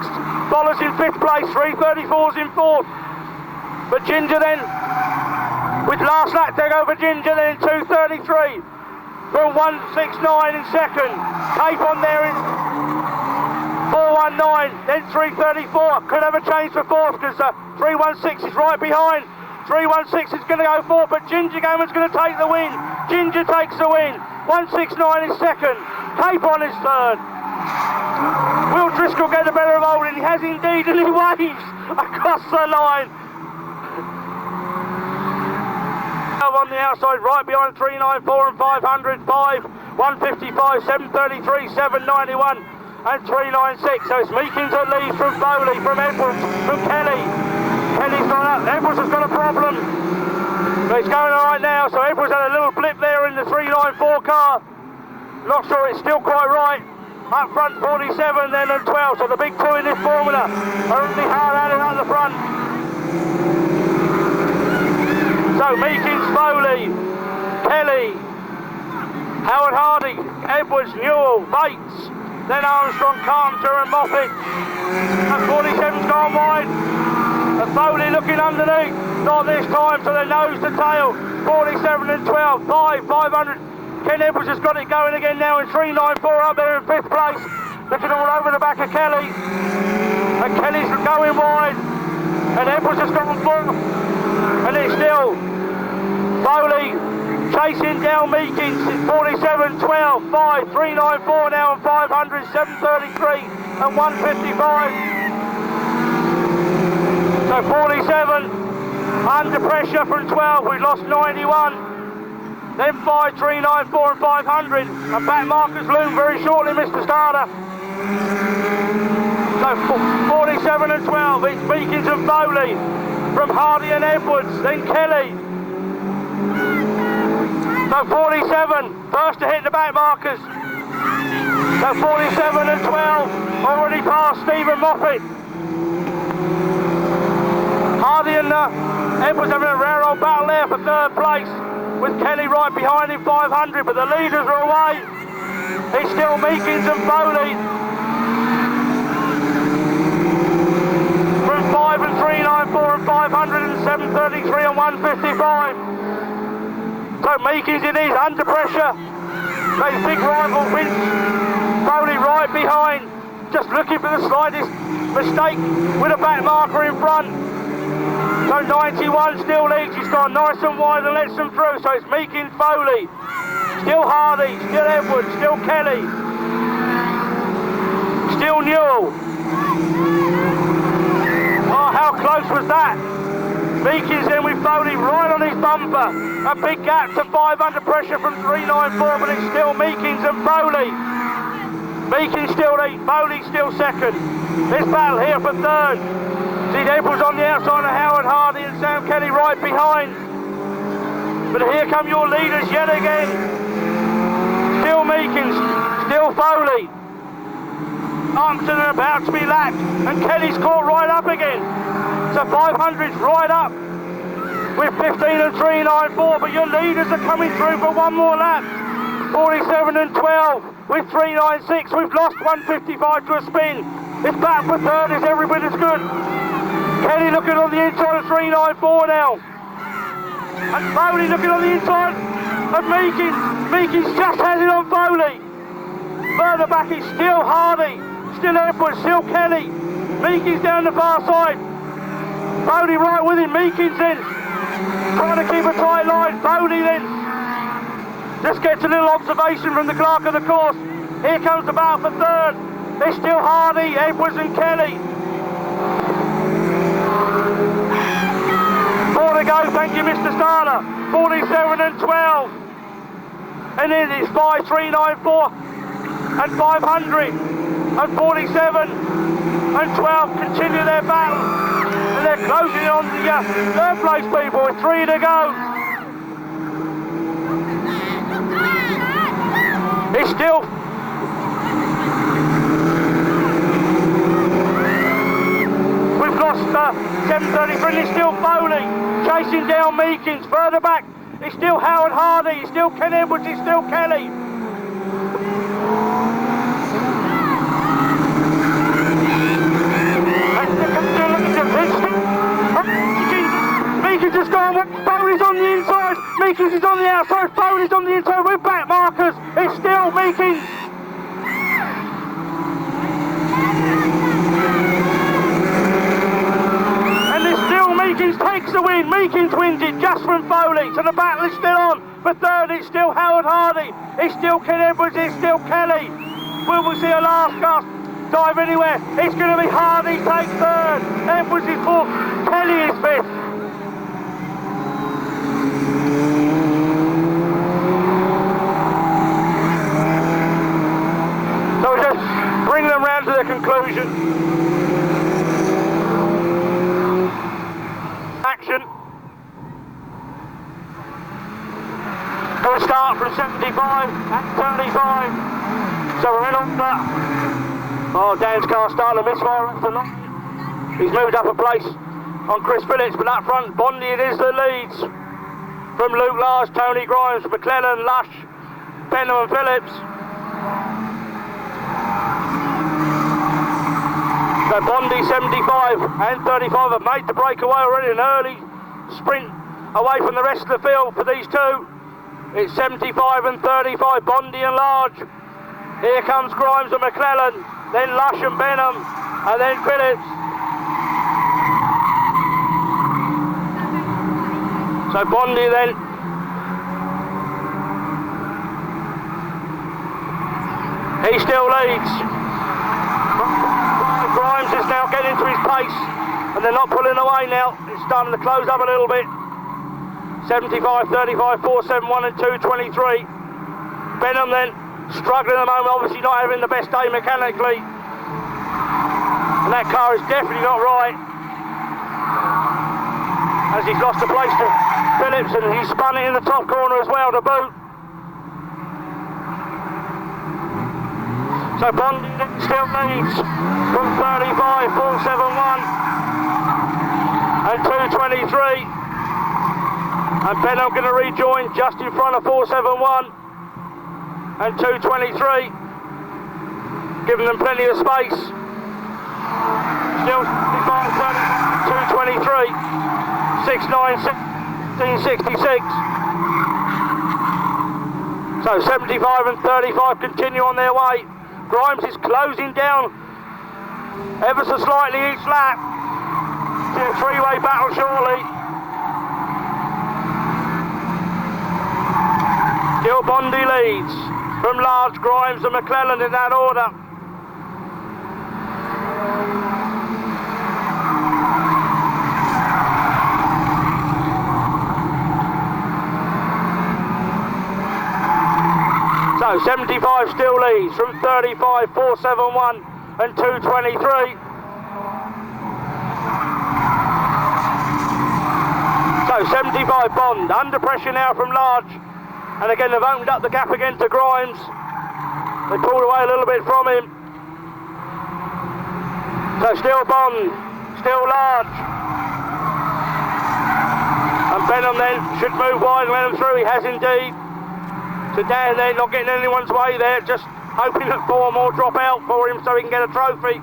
follows in 5th place, 334's in 4th. But Ginger then, with last lap to go for Ginger then in 233. From 169 in second. Capon there in 419, then 334. Could have a change for 4th because 316 is right behind. 316 is going to go 4th, but Ginger Gammon's going to take the win. Ginger takes the win. 169 is second. Capon is third. Will Driscoll get the better of Holding? He has indeed, and he waves across the line. On the outside, right behind 394 and 500, 5, 155, 733, 791 and 396. So it's Meekins that leads from Foley, from Edwards, from Kelly. Kelly's gone up. Edwards has got a problem. But it's going all right now. So Edwards had a little blip there in the 394 car. Not sure it's still quite right. Up front 47 then and 12. So the big two in this formula are really hard at it at the front. So Meekins, Foley, Kelly, Howard Hardy, Edwards, Newell, Bates, then Armstrong, Carpenter and Moffat. And 47's gone wide. And Foley looking underneath, not this time, so they're nose to tail. 47 and 12, 500. Ken Edwards has got it going again now in 394 up there in 5th place. Looking all over the back of Kelly. And Kelly's going wide. And Edwards has gone full. And it's still Foley chasing down Meekins. 47, 12, 5, 394 now and 500, 733 and 155. So 47 under pressure from 12. We've lost 91. Then 5, 394 and 500. And back markers loom very shortly, Mr. Starter. So 47 and 12. It's Meekins and Foley from Hardy and Edwards. Then Kelly. So 47, first to hit the back markers. So 47 and 12, already past Stephen Moffat. Hardy and Edwards having a rare old battle there for 3rd place, with Kelly right behind him, 500, but the leaders are away. It's still Meekins and Foley. From 5 and 394 and 500 and 733 and 155. So Meekins it is, under pressure. His big rival Vince Foley right behind, just looking for the slightest mistake with a back marker in front. So 91 still leads, he's gone nice and wide and lets them through. So it's Meekins, Foley, still Hardy, still Edwards, still Kelly, still Newell. Oh, how close was that? Meekins in with Foley right on his bumper. A big gap to 5 under pressure from 394, but it's still Meekins and Foley. Meekins still lead, Foley still second. This battle here for 3rd. See Edwards on the outside of Howard Hardy and Sam Kelly right behind. But here come your leaders yet again. Still Meekins, still Foley. Armstrong about to be lapped, and Kelly's caught right up again. So 500's right up with 15 and 394, but your leaders are coming through for one more lap. 47 and 12 with 396. We've lost 155 to a spin. It's back for 3rd, is every bit as good. Kelly looking on the inside of 394 now. And Foley looking on the inside of Meekins. Meekins just has it on Foley. Further back is still Hardy, still Edwards, still Kelly. Meekins down the far side. Foley right with him, Meekins in. Trying to keep a tight line, Foley then. Just gets a little observation from the clerk of the course. Here comes the battle for 3rd. It's still Hardy, Edwards and Kelly. 4 to go, thank you Mr. Starter. 47 and 12. And then it's 5, 394 and 500. And 47 and 12 continue their battle. And they're closing on the 3rd place people with 3 to go. It's still we've lost 733. It's still Foley chasing down Meekins. Further back, it's still Howard Hardy. It's still Ken Edwards. It's still Kelly. Meekins has gone. Foley's on the inside. Meekins is on the outside. Foley's on the inside with back markers. It's still Meekins. Meekins takes the win. Meekins wins it just from Foley. So the battle is still on. For 3rd, it's still Howard Hardy. It's still Ken Edwards. It's still Kelly. Will we see a last cast dive anywhere? It's going to be Hardy takes 3rd. Edwards is 4th. Kelly is 5th. So we just bring them round to their conclusion. Action. We'll start from 75 and 35. So we're in on that. Oh, Dan's car starting to misfire off the line. He's moved up a place on Chris Phillips, but up front, Bondi it is that leads. From Luke Lars, Tony Grimes, McClellan, Lush, Benham and Phillips. So Bondi 75 and 35 have made the breakaway already, an early sprint away from the rest of the field for these two. It's 75 and 35, Bondi and Large. Here comes Grimes and McClellan, then Lush and Benham, and then Phillips. So Bondi then. He still leads. Grimes is now getting into his pace, and they're not pulling away now. It's starting to close up a little bit. 75, 35, 471 and 223. Benham then struggling at the moment, obviously not having the best day mechanically. And that car is definitely not right. As he's lost the place to Phillips, and he's spun it in the top corner as well to boot. So Bondi still leads from 35, 471 and 223. And Benham going to rejoin just in front of 471 and 223, giving them plenty of space. Still 65, 30, 223, 69, 1666. So 75 and 35 continue on their way. Grimes is closing down ever so slightly each lap. It's a three-way battle surely. Still Bondi leads from Large, Grimes and McClellan in that order. So 75 still leads from 35, 471 and 223. So 75 Bond under pressure now from Large. And again, they've opened up the gap again to Grimes. They pulled away a little bit from him. So still Bond, still Large. And Benham then should move wide and let him through. He has indeed. So down there, not getting anyone's way there, just hoping that four more drop out for him so he can get a trophy.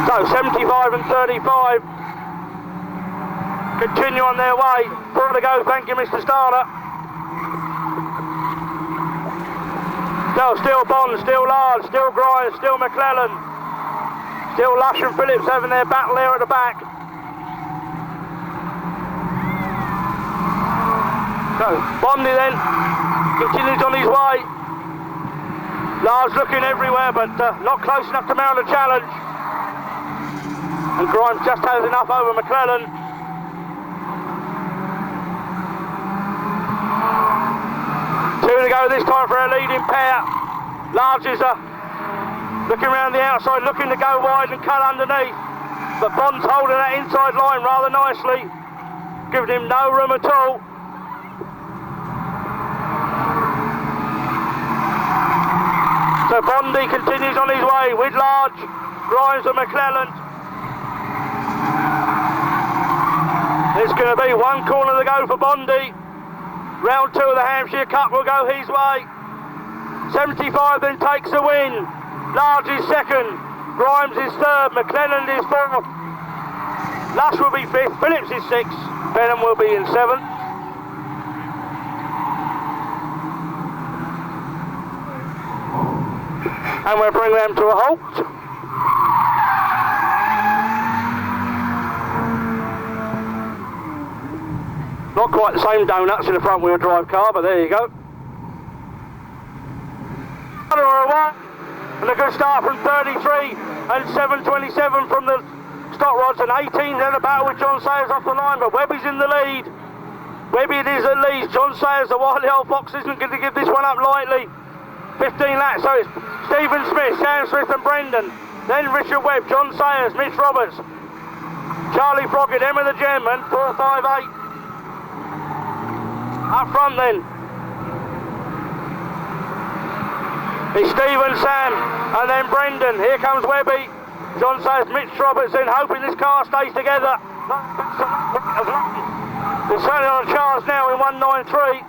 So 75 and 35 continue on their way. Four to go, thank you Mr. Starter. Still Bond, still Large, still Grimes, still McClellan. Still Lush and Phillips having their battle there at the back. So Bondi then continues on his way. Large looking everywhere, but not close enough to mount a challenge. And Grimes just has enough over McClellan. Two to go this time for a leading pair. Large is looking around the outside, looking to go wide and cut underneath. But Bond's holding that inside line rather nicely, giving him no room at all. So Bondi continues on his way with Large, Grimes and McClellan. It's going to be one corner to go for Bondi. Round two of the Hampshire Cup will go his way. 75 then takes the win. Large is second, Grimes is third, McClellan is fourth. Lush will be fifth, Phillips is sixth, Benham will be in seventh. And we'll bring them to a halt. Not quite the same donuts in the front wheel drive car, but there you go. And a good start from 33 and 727 from the stock rods, and 18 then a battle with John Sayers off the line, but Webby's in the lead. Webby it is that leads. John Sayers, the wily old fox, isn't going to give this one up lightly. 15 laps, so it's Stephen Smith, Sam Smith and Brendan, then Richard Webb, John Sayers, Mitch Roberts, Charlie Brockett, Emma the Gem and 458. Up front then, it's Stephen, Sam and then Brendan. Here comes Webby, John Sayers, Mitch Roberts then, hoping this car stays together. They're certainly on a chance now in 193.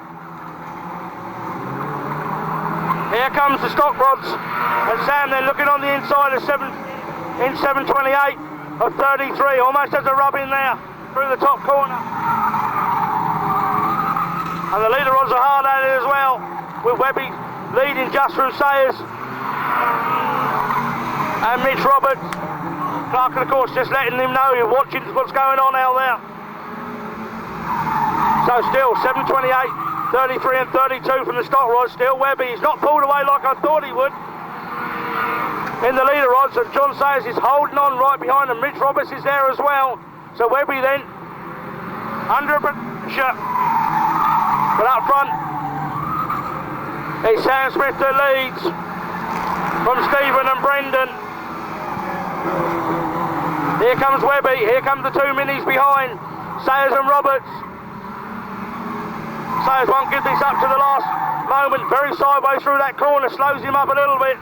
Here comes the stock rods, and Sam then looking on the inside of 728 of 33, almost has a rub in there through the top corner. And the leader rods are hard at it as well, with Webby leading just through Sayers and Mitch Roberts. Clark, of course, just letting him know you're watching what's going on out there. So still 728, 33 and 32 from the stock rods. Still Webby, he's not pulled away like I thought he would in the leader rods, and John Sayers is holding on right behind him. Mitch Roberts is there as well. So Webby then under pressure, but up front it's Sam Smith that leads from Stephen and Brendan. Here comes Webby, here comes the two minis behind, Sayers and Roberts. Sayers won't give this up to the last moment, very sideways through that corner, slows him up a little bit.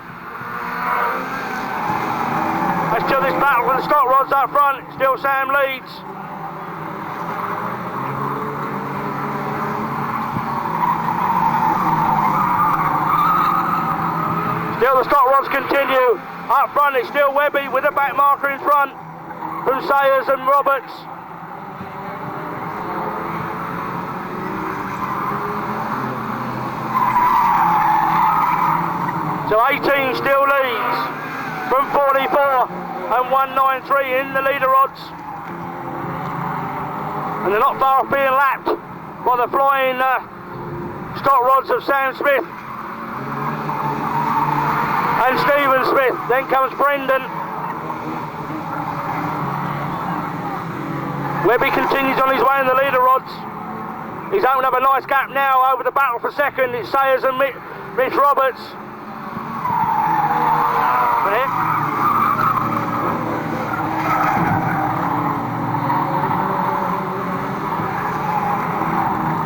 There's still this battle for the stock rods up front, still Sam leads. Still the stock rods continue. Up front it's still Webby with a back marker in front from Sayers and Roberts. So 18 still leads from 44 and 193 in the leader rods. And they're not far off being lapped by the flying stock rods of Sam Smith and Stephen Smith. Then comes Brendan. Webby continues on his way in the leader rods. He's opened up a nice gap now over the battle for second. It's Sayers and Mitch Roberts.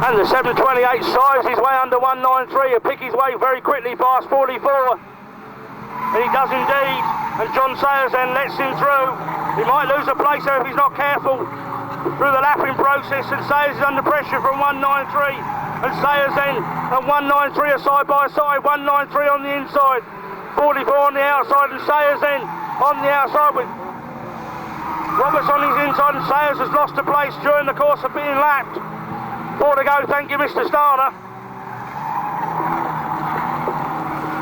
And the 728 sides his way under 193, he'll pick his way very quickly past 44. And he does indeed, and John Sayers then lets him through. He might lose a place there if he's not careful through the lapping process, and Sayers is under pressure from 193. And Sayers then and 193 are side by side, 193 on the inside, 44 on the outside, and Sayers then on the outside with Roberts on his inside, and Sayers has lost a place during the course of being lapped. 4 to go, thank you Mr. Starter.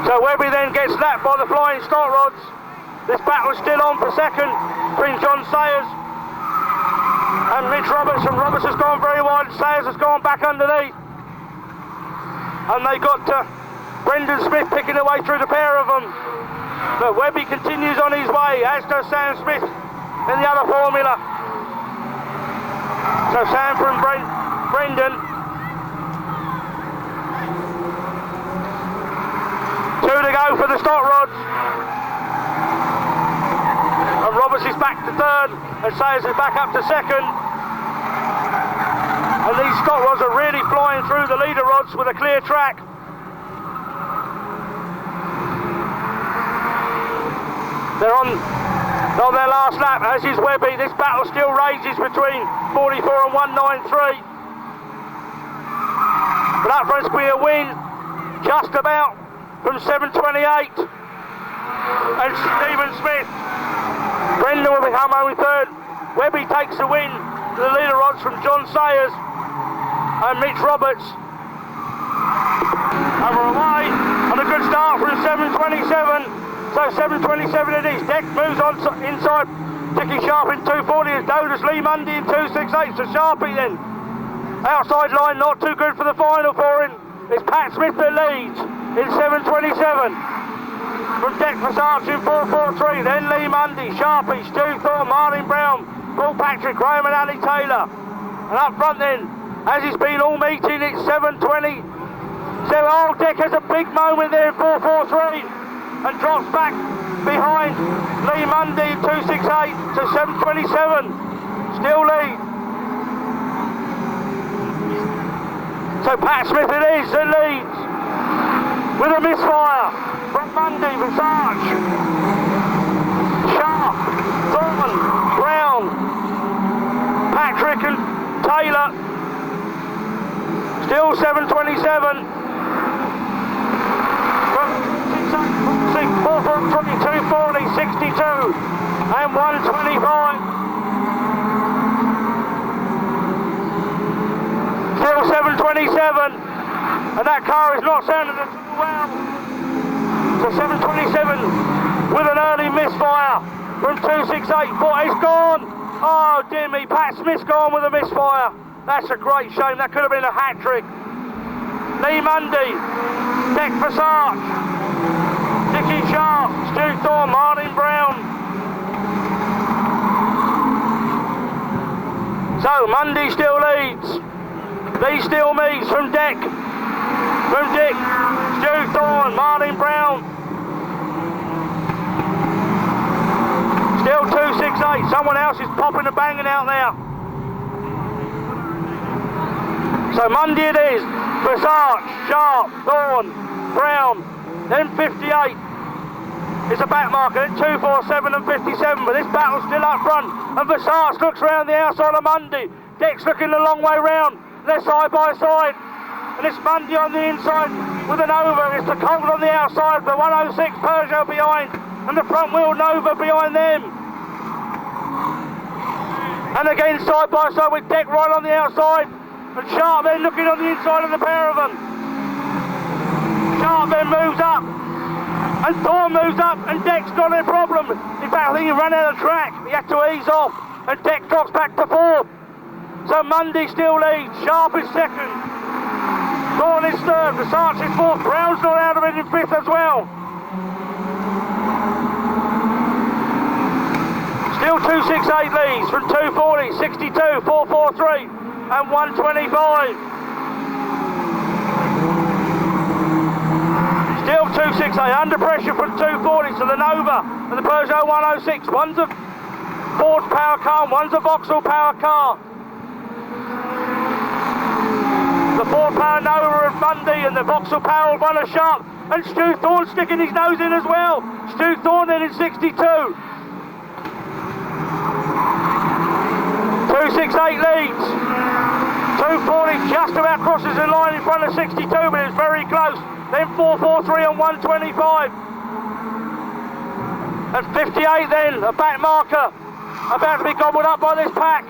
So Webby then gets lapped by the flying stock rods. This battle is still on for second between John Sayers and Mitch Roberts, and Roberts has gone very wide, Sayers has gone back underneath. And they got Brendan Smith picking their way through the pair of them. But Webby continues on his way, as does Sam Smith in the other formula. So Sam from Brendan. 2 to go for the stock rods. And Roberts is back to third, and Sayers is back up to second. And these stock rods are really flying through the leader rods with a clear track. They're on their last lap, as is Webby. This battle still rages between 44 and 193. But up front's going to win just about from 728. And Stephen Smith. Brendan will become only third. Webby takes the win to the leader rods from John Sayers and Mitch Roberts. Over away, and a good start from 727. So 727 it is. Deck moves on inside. Dickie Sharp in 240 as Dodus Lee Mundy in 268. So Sharpie then. Outside line not too good for the final for him. It's Pat Smith that leads in 727. From Deck Versace in 443. Then Lee Mundy, Sharpie, Stu Thorne, Marlin Brown, Paul Patrick, Graham and Ali Taylor. And up front then, as it's been all meeting, it's 720. So Old Deck has a big moment there in 443 and drops back behind Lee Mundy 268 to 727. Still lead. So Pat Smith it is that leads with a misfire from Mundy, Visage, Sharp, Thorne, Brown, Patrick and Taylor. Still 727 from 443, 240, 62 and 125. Still 727, and that car is not sounding at all well. So 727 with an early misfire from 268. It's gone. Oh dear me, Pat Smith's gone with a misfire. That's a great shame. That could have been a hat trick. Lee Mundy, Deck Passage, Dickie Sharp, Stu Thorne, Martin Brown. So Mundy still leads. Lee still meets from Deck. From Dick, Stu Thorne, Martin Brown. Still 268. Someone else is popping and banging out there. So Mundy it is. Passage, Sharp, Thorne, Brown, then 58. It's a back marker at 247 and 57, but this battle's still up front. And Passage looks round the outside of Mundy. Deck's looking the long way round. They're side by side. And it's Mundy on the inside with a Nova. It's the Colt on the outside, the 106 Peugeot behind, and the front wheel Nova behind them. And again side by side with Deck right on the outside, and Sharp then looking on the inside of the pair of them. Sharp then moves up, and Thorne moves up, and Deck's got a problem. In fact, I think he ran out of track. He had to ease off, and Deck drops back to fourth. So Mundy still leads. Sharp is second. Thorne is third. Passage is fourth. Brown's not out of it in fifth as well. Still 268 leads from 240, 62, 443 and 125. Still 268 under pressure from 240, so the Nova and the Peugeot 106. One's a Ford power car, one's a Vauxhall power car. The Ford power Nova of Mundy and the Vauxhall power one of Sharp. And Stu Thorne sticking his nose in as well. Stu Thorne in 62. 268 leads. 240 just about crosses the line in front of 62, but it's very close. Then 443 and 125. And 58 then, a back marker. About to be gobbled up by this pack.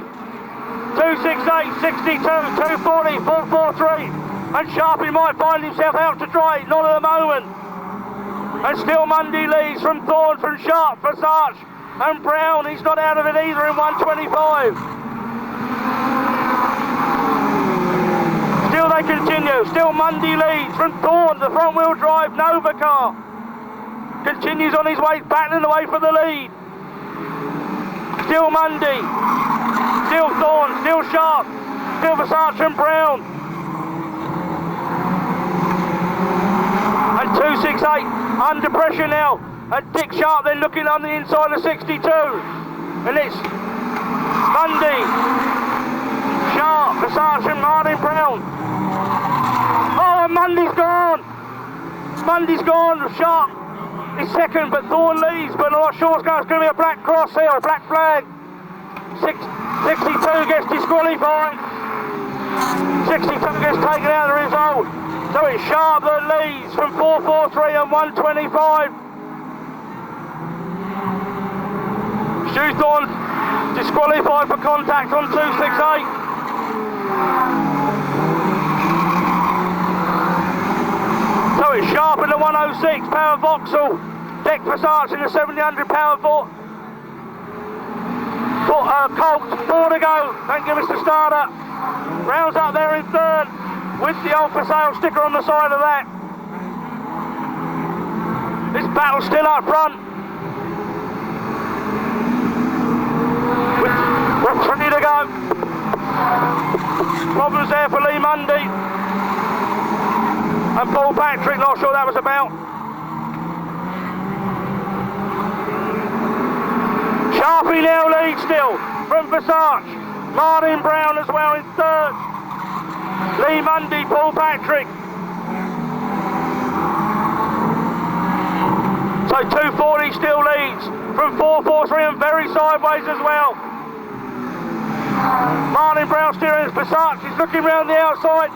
268, 62, 240, 443. And Sharpie might find himself out to dry, not at the moment. And still Mundy leads from Thorne, from Sharp, Passage, and Brown. He's not out of it either in 125. Still they continue. Still Mundy leads from Thorne, the front wheel drive Nova car. Continues on his way, battling away for the lead. Still Mundy. Still Thorne, still Sharp, still Passage and Brown. And 268 under pressure now. And Dick Sharp then looking on the inside of 62. And it's Mundy, Sharp, Passage and Martin Brown. Oh, and Mundy's gone. Mundy's gone. Sharp is second, but Thorne leads. But I'm not sure it's going to be a black cross here, a black flag. 62 gets disqualified. 62 gets taken out of the result. So it's Sharp that leads from 443 and 125. Stu Thorne disqualified for contact on 268. So it's Sharp in the 106 power Vauxhall. Deck Passage in the 700 power Colt, 4 to go. Thank you, Mr. Starter. Brown's up there in third with the old for sale sticker on the side of that. This battle's still up front. With 3 to go. Problems there for Lee Mundy. And Paul Patrick, not sure that was about. Sharpie now leads still from Passage. Martin Brown as well in third. Lee Mundy, Paul Patrick. So 240 still leads from 443 and very sideways as well. Martin Brown steering his Passage. He's looking round the outside.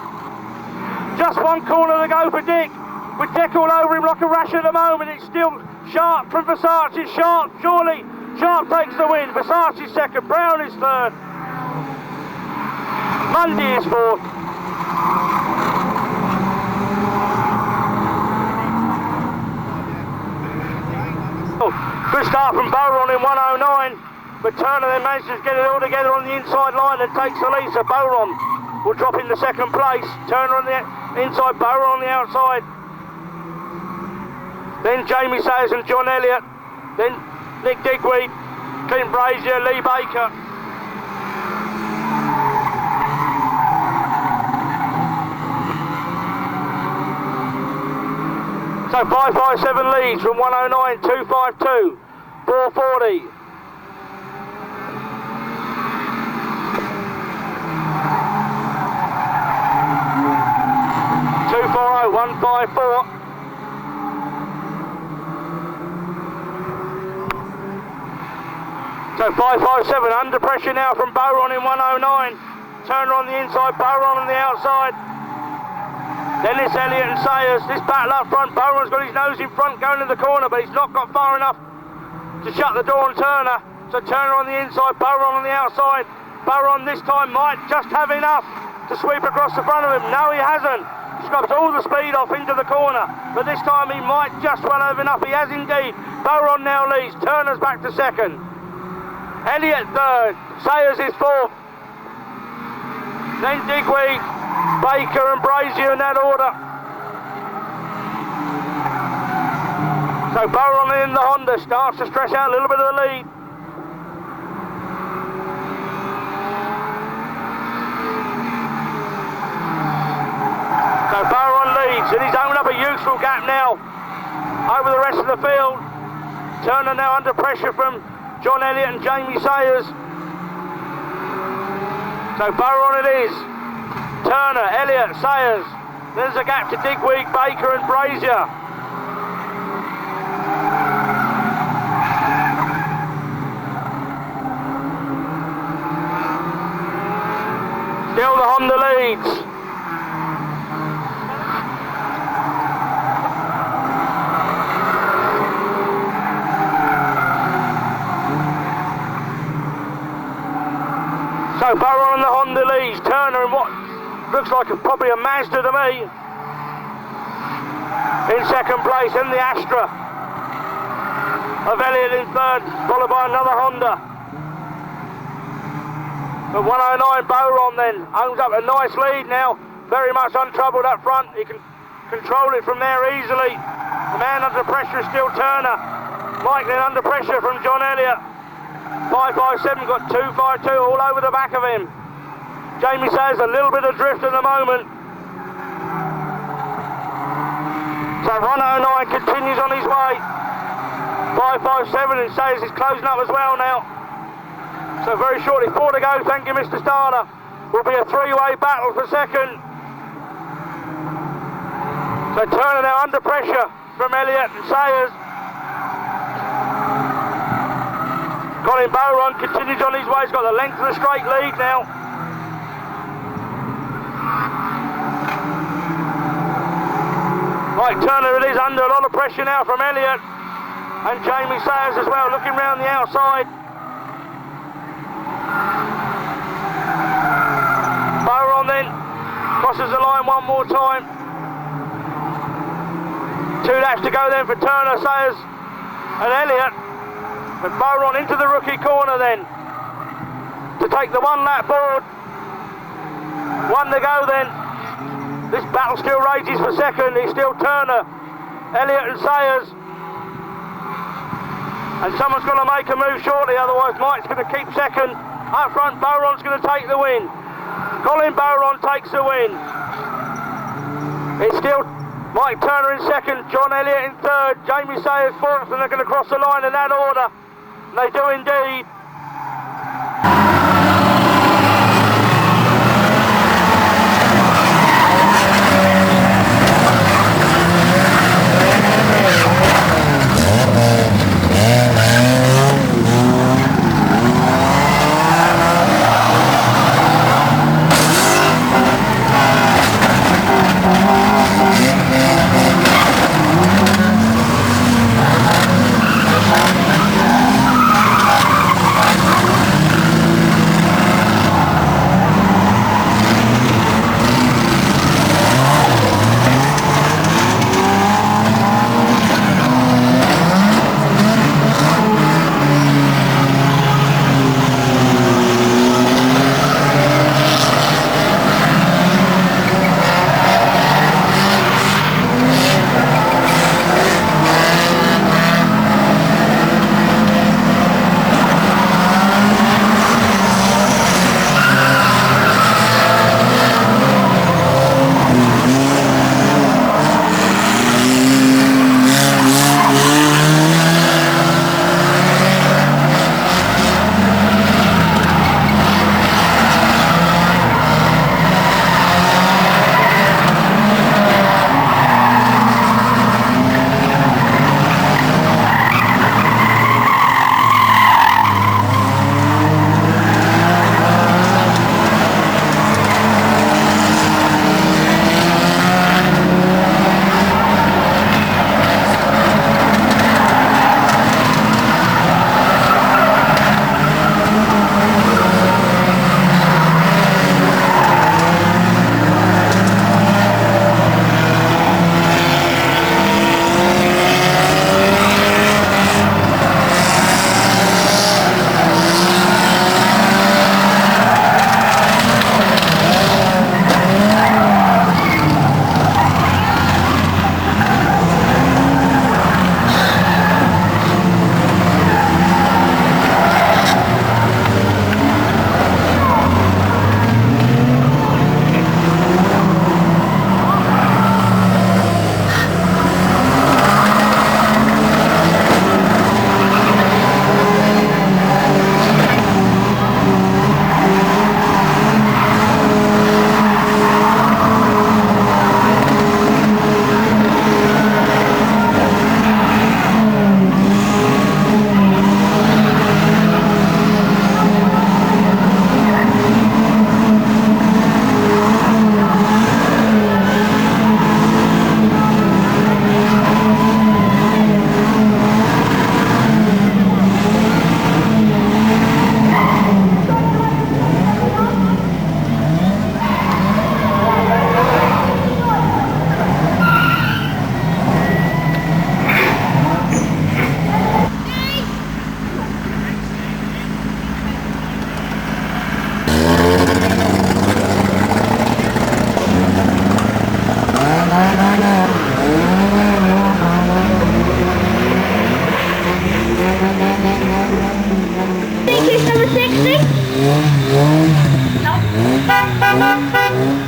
Just one corner to go for Dick. With Dick all over him like a rash at the moment. It's still Sharp from Versace, Sharp, surely. Sharp takes the win, Versace second, Brown is third. Mundy is fourth. Good start from Bowron in 109, but Turner then manages to get it all together on the inside line and takes the lead, so Bowron will drop into second place. Turner on the inside, Bowron on the outside. Then Jamie Sayers and John Elliott. Then Nick Digweed, Clint Brazier, Lee Baker. So 557 leads from 109, 252, 440. .240, 154. So 557 under pressure now from Bowron in 109. Turner on the inside, Bowron on the outside. Then it's Elliott and Sayers. This battle up front, Bowron's got his nose in front going to the corner, but he's not got far enough to shut the door on Turner. So Turner on the inside, Bowron on the outside. Bowron this time might just have enough to sweep across the front of him. No, he hasn't. Scrubs all the speed off into the corner, but this time he might just well have enough. He has indeed. Bowron now leads. Turner's back to second. Elliott third. Sayers is fourth. Then Digweed, Baker and Brazier in that order. So Bowron in the Honda starts to stretch out a little bit of the lead. So Bowron leads and he's opened up a useful gap now over the rest of the field. Turner now under pressure from John Elliott and Jamie Sayers. So Bowron it is. Turner, Elliott, Sayers. There's a gap to Digweed, Baker and Brazier. Still the Honda leads. So Bowron and the Honda leads. Turner in what looks like probably a Mazda to me in second place, and the Astra of Elliott in third, followed by another Honda. But 109 Bowron then owns up a nice lead now, very much untroubled up front. He can control it from there easily. The man under pressure is still Turner. Mike then under pressure from John Elliott. 557 got 252 all over the back of him. Jamie Sayers a little bit adrift at the moment. So 109 continues on his way. 557 and Sayers is closing up as well now. So very shortly, 4 to go, thank you Mr. Starter. Will be a three-way battle for second. So Turner now under pressure from Elliott and Sayers. Colin Bowron continues on his way, he's got the length of the straight lead now. Mike Turner it is under a lot of pressure now from Elliott and Jamie Sayers as well, looking round the outside. Bowron then crosses the line one more time. 2 laps to go then for Turner, Sayers and Elliott. But Bowron into the rookie corner then to take the 1 lap board. 1 to go then. This battle still rages for second. It's still Turner, Elliott and Sayers. And someone's going to make a move shortly, otherwise Mike's going to keep second. Up front, Bowron's going to take the win. Colin Bowron takes the win. It's still Mike Turner in second, John Elliott in third, Jamie Sayers fourth, and they're going to cross the line in that order. And they do indeed.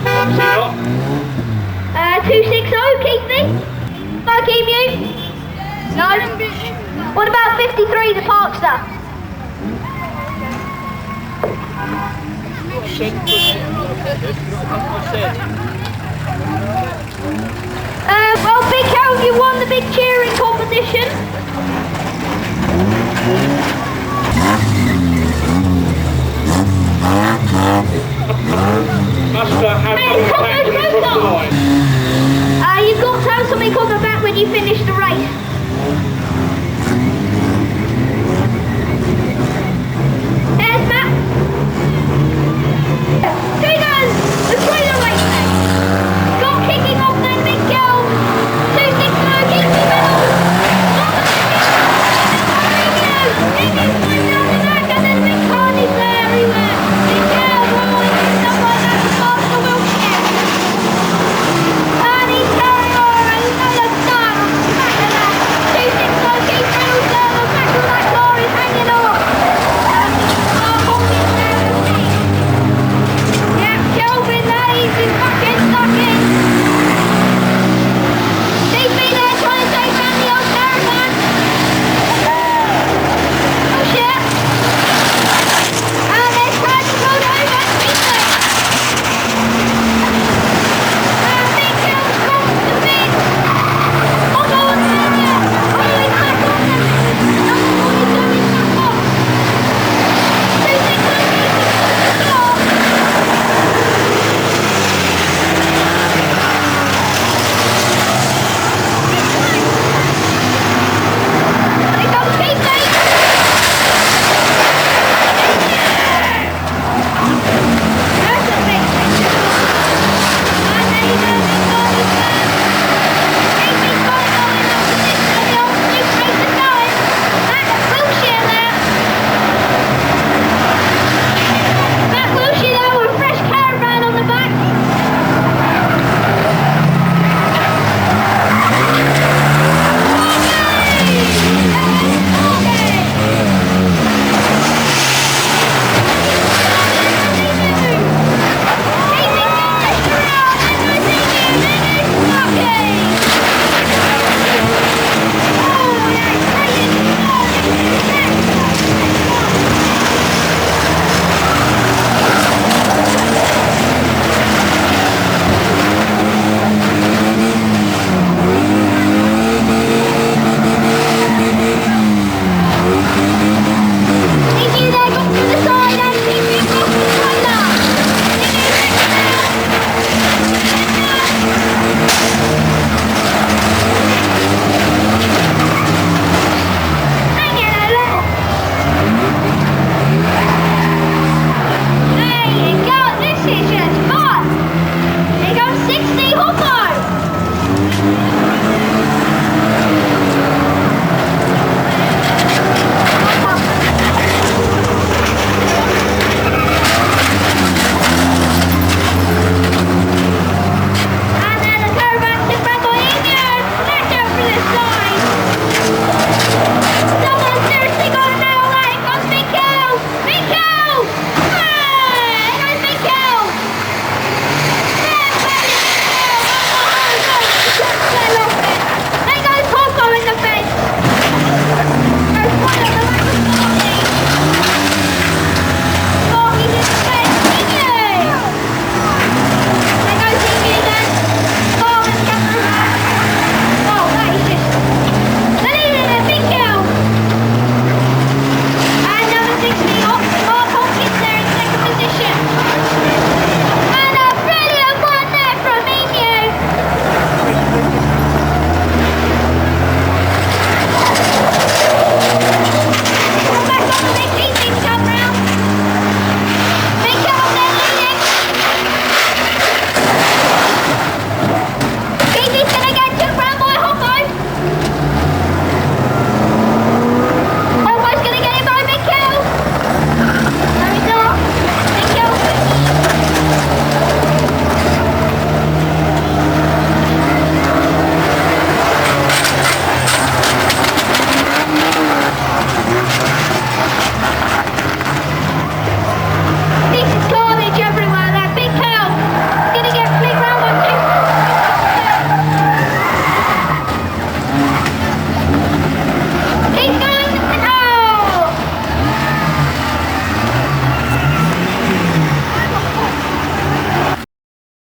Obviously not. 260, keep me. No, keep you. No. What about 53, the Parkster? Well, Big Cow, you won the big cheering competition. Must have something taken across the line. You've got to have something on the back when you finish the race. There's Matt. Here he goes. The trailer race then. Got kicking off then, Big Cow. 260, keep me middle. Big is going down the back and then Big Carney's there everywhere. Big Cow rolling and stuff like that to pass the Wiltshire. And he's carrying on and another start on the back of that. 260, keep middle there. The back of that car is hanging off. Hawkins there. Yeah, Kelvin there, he's in back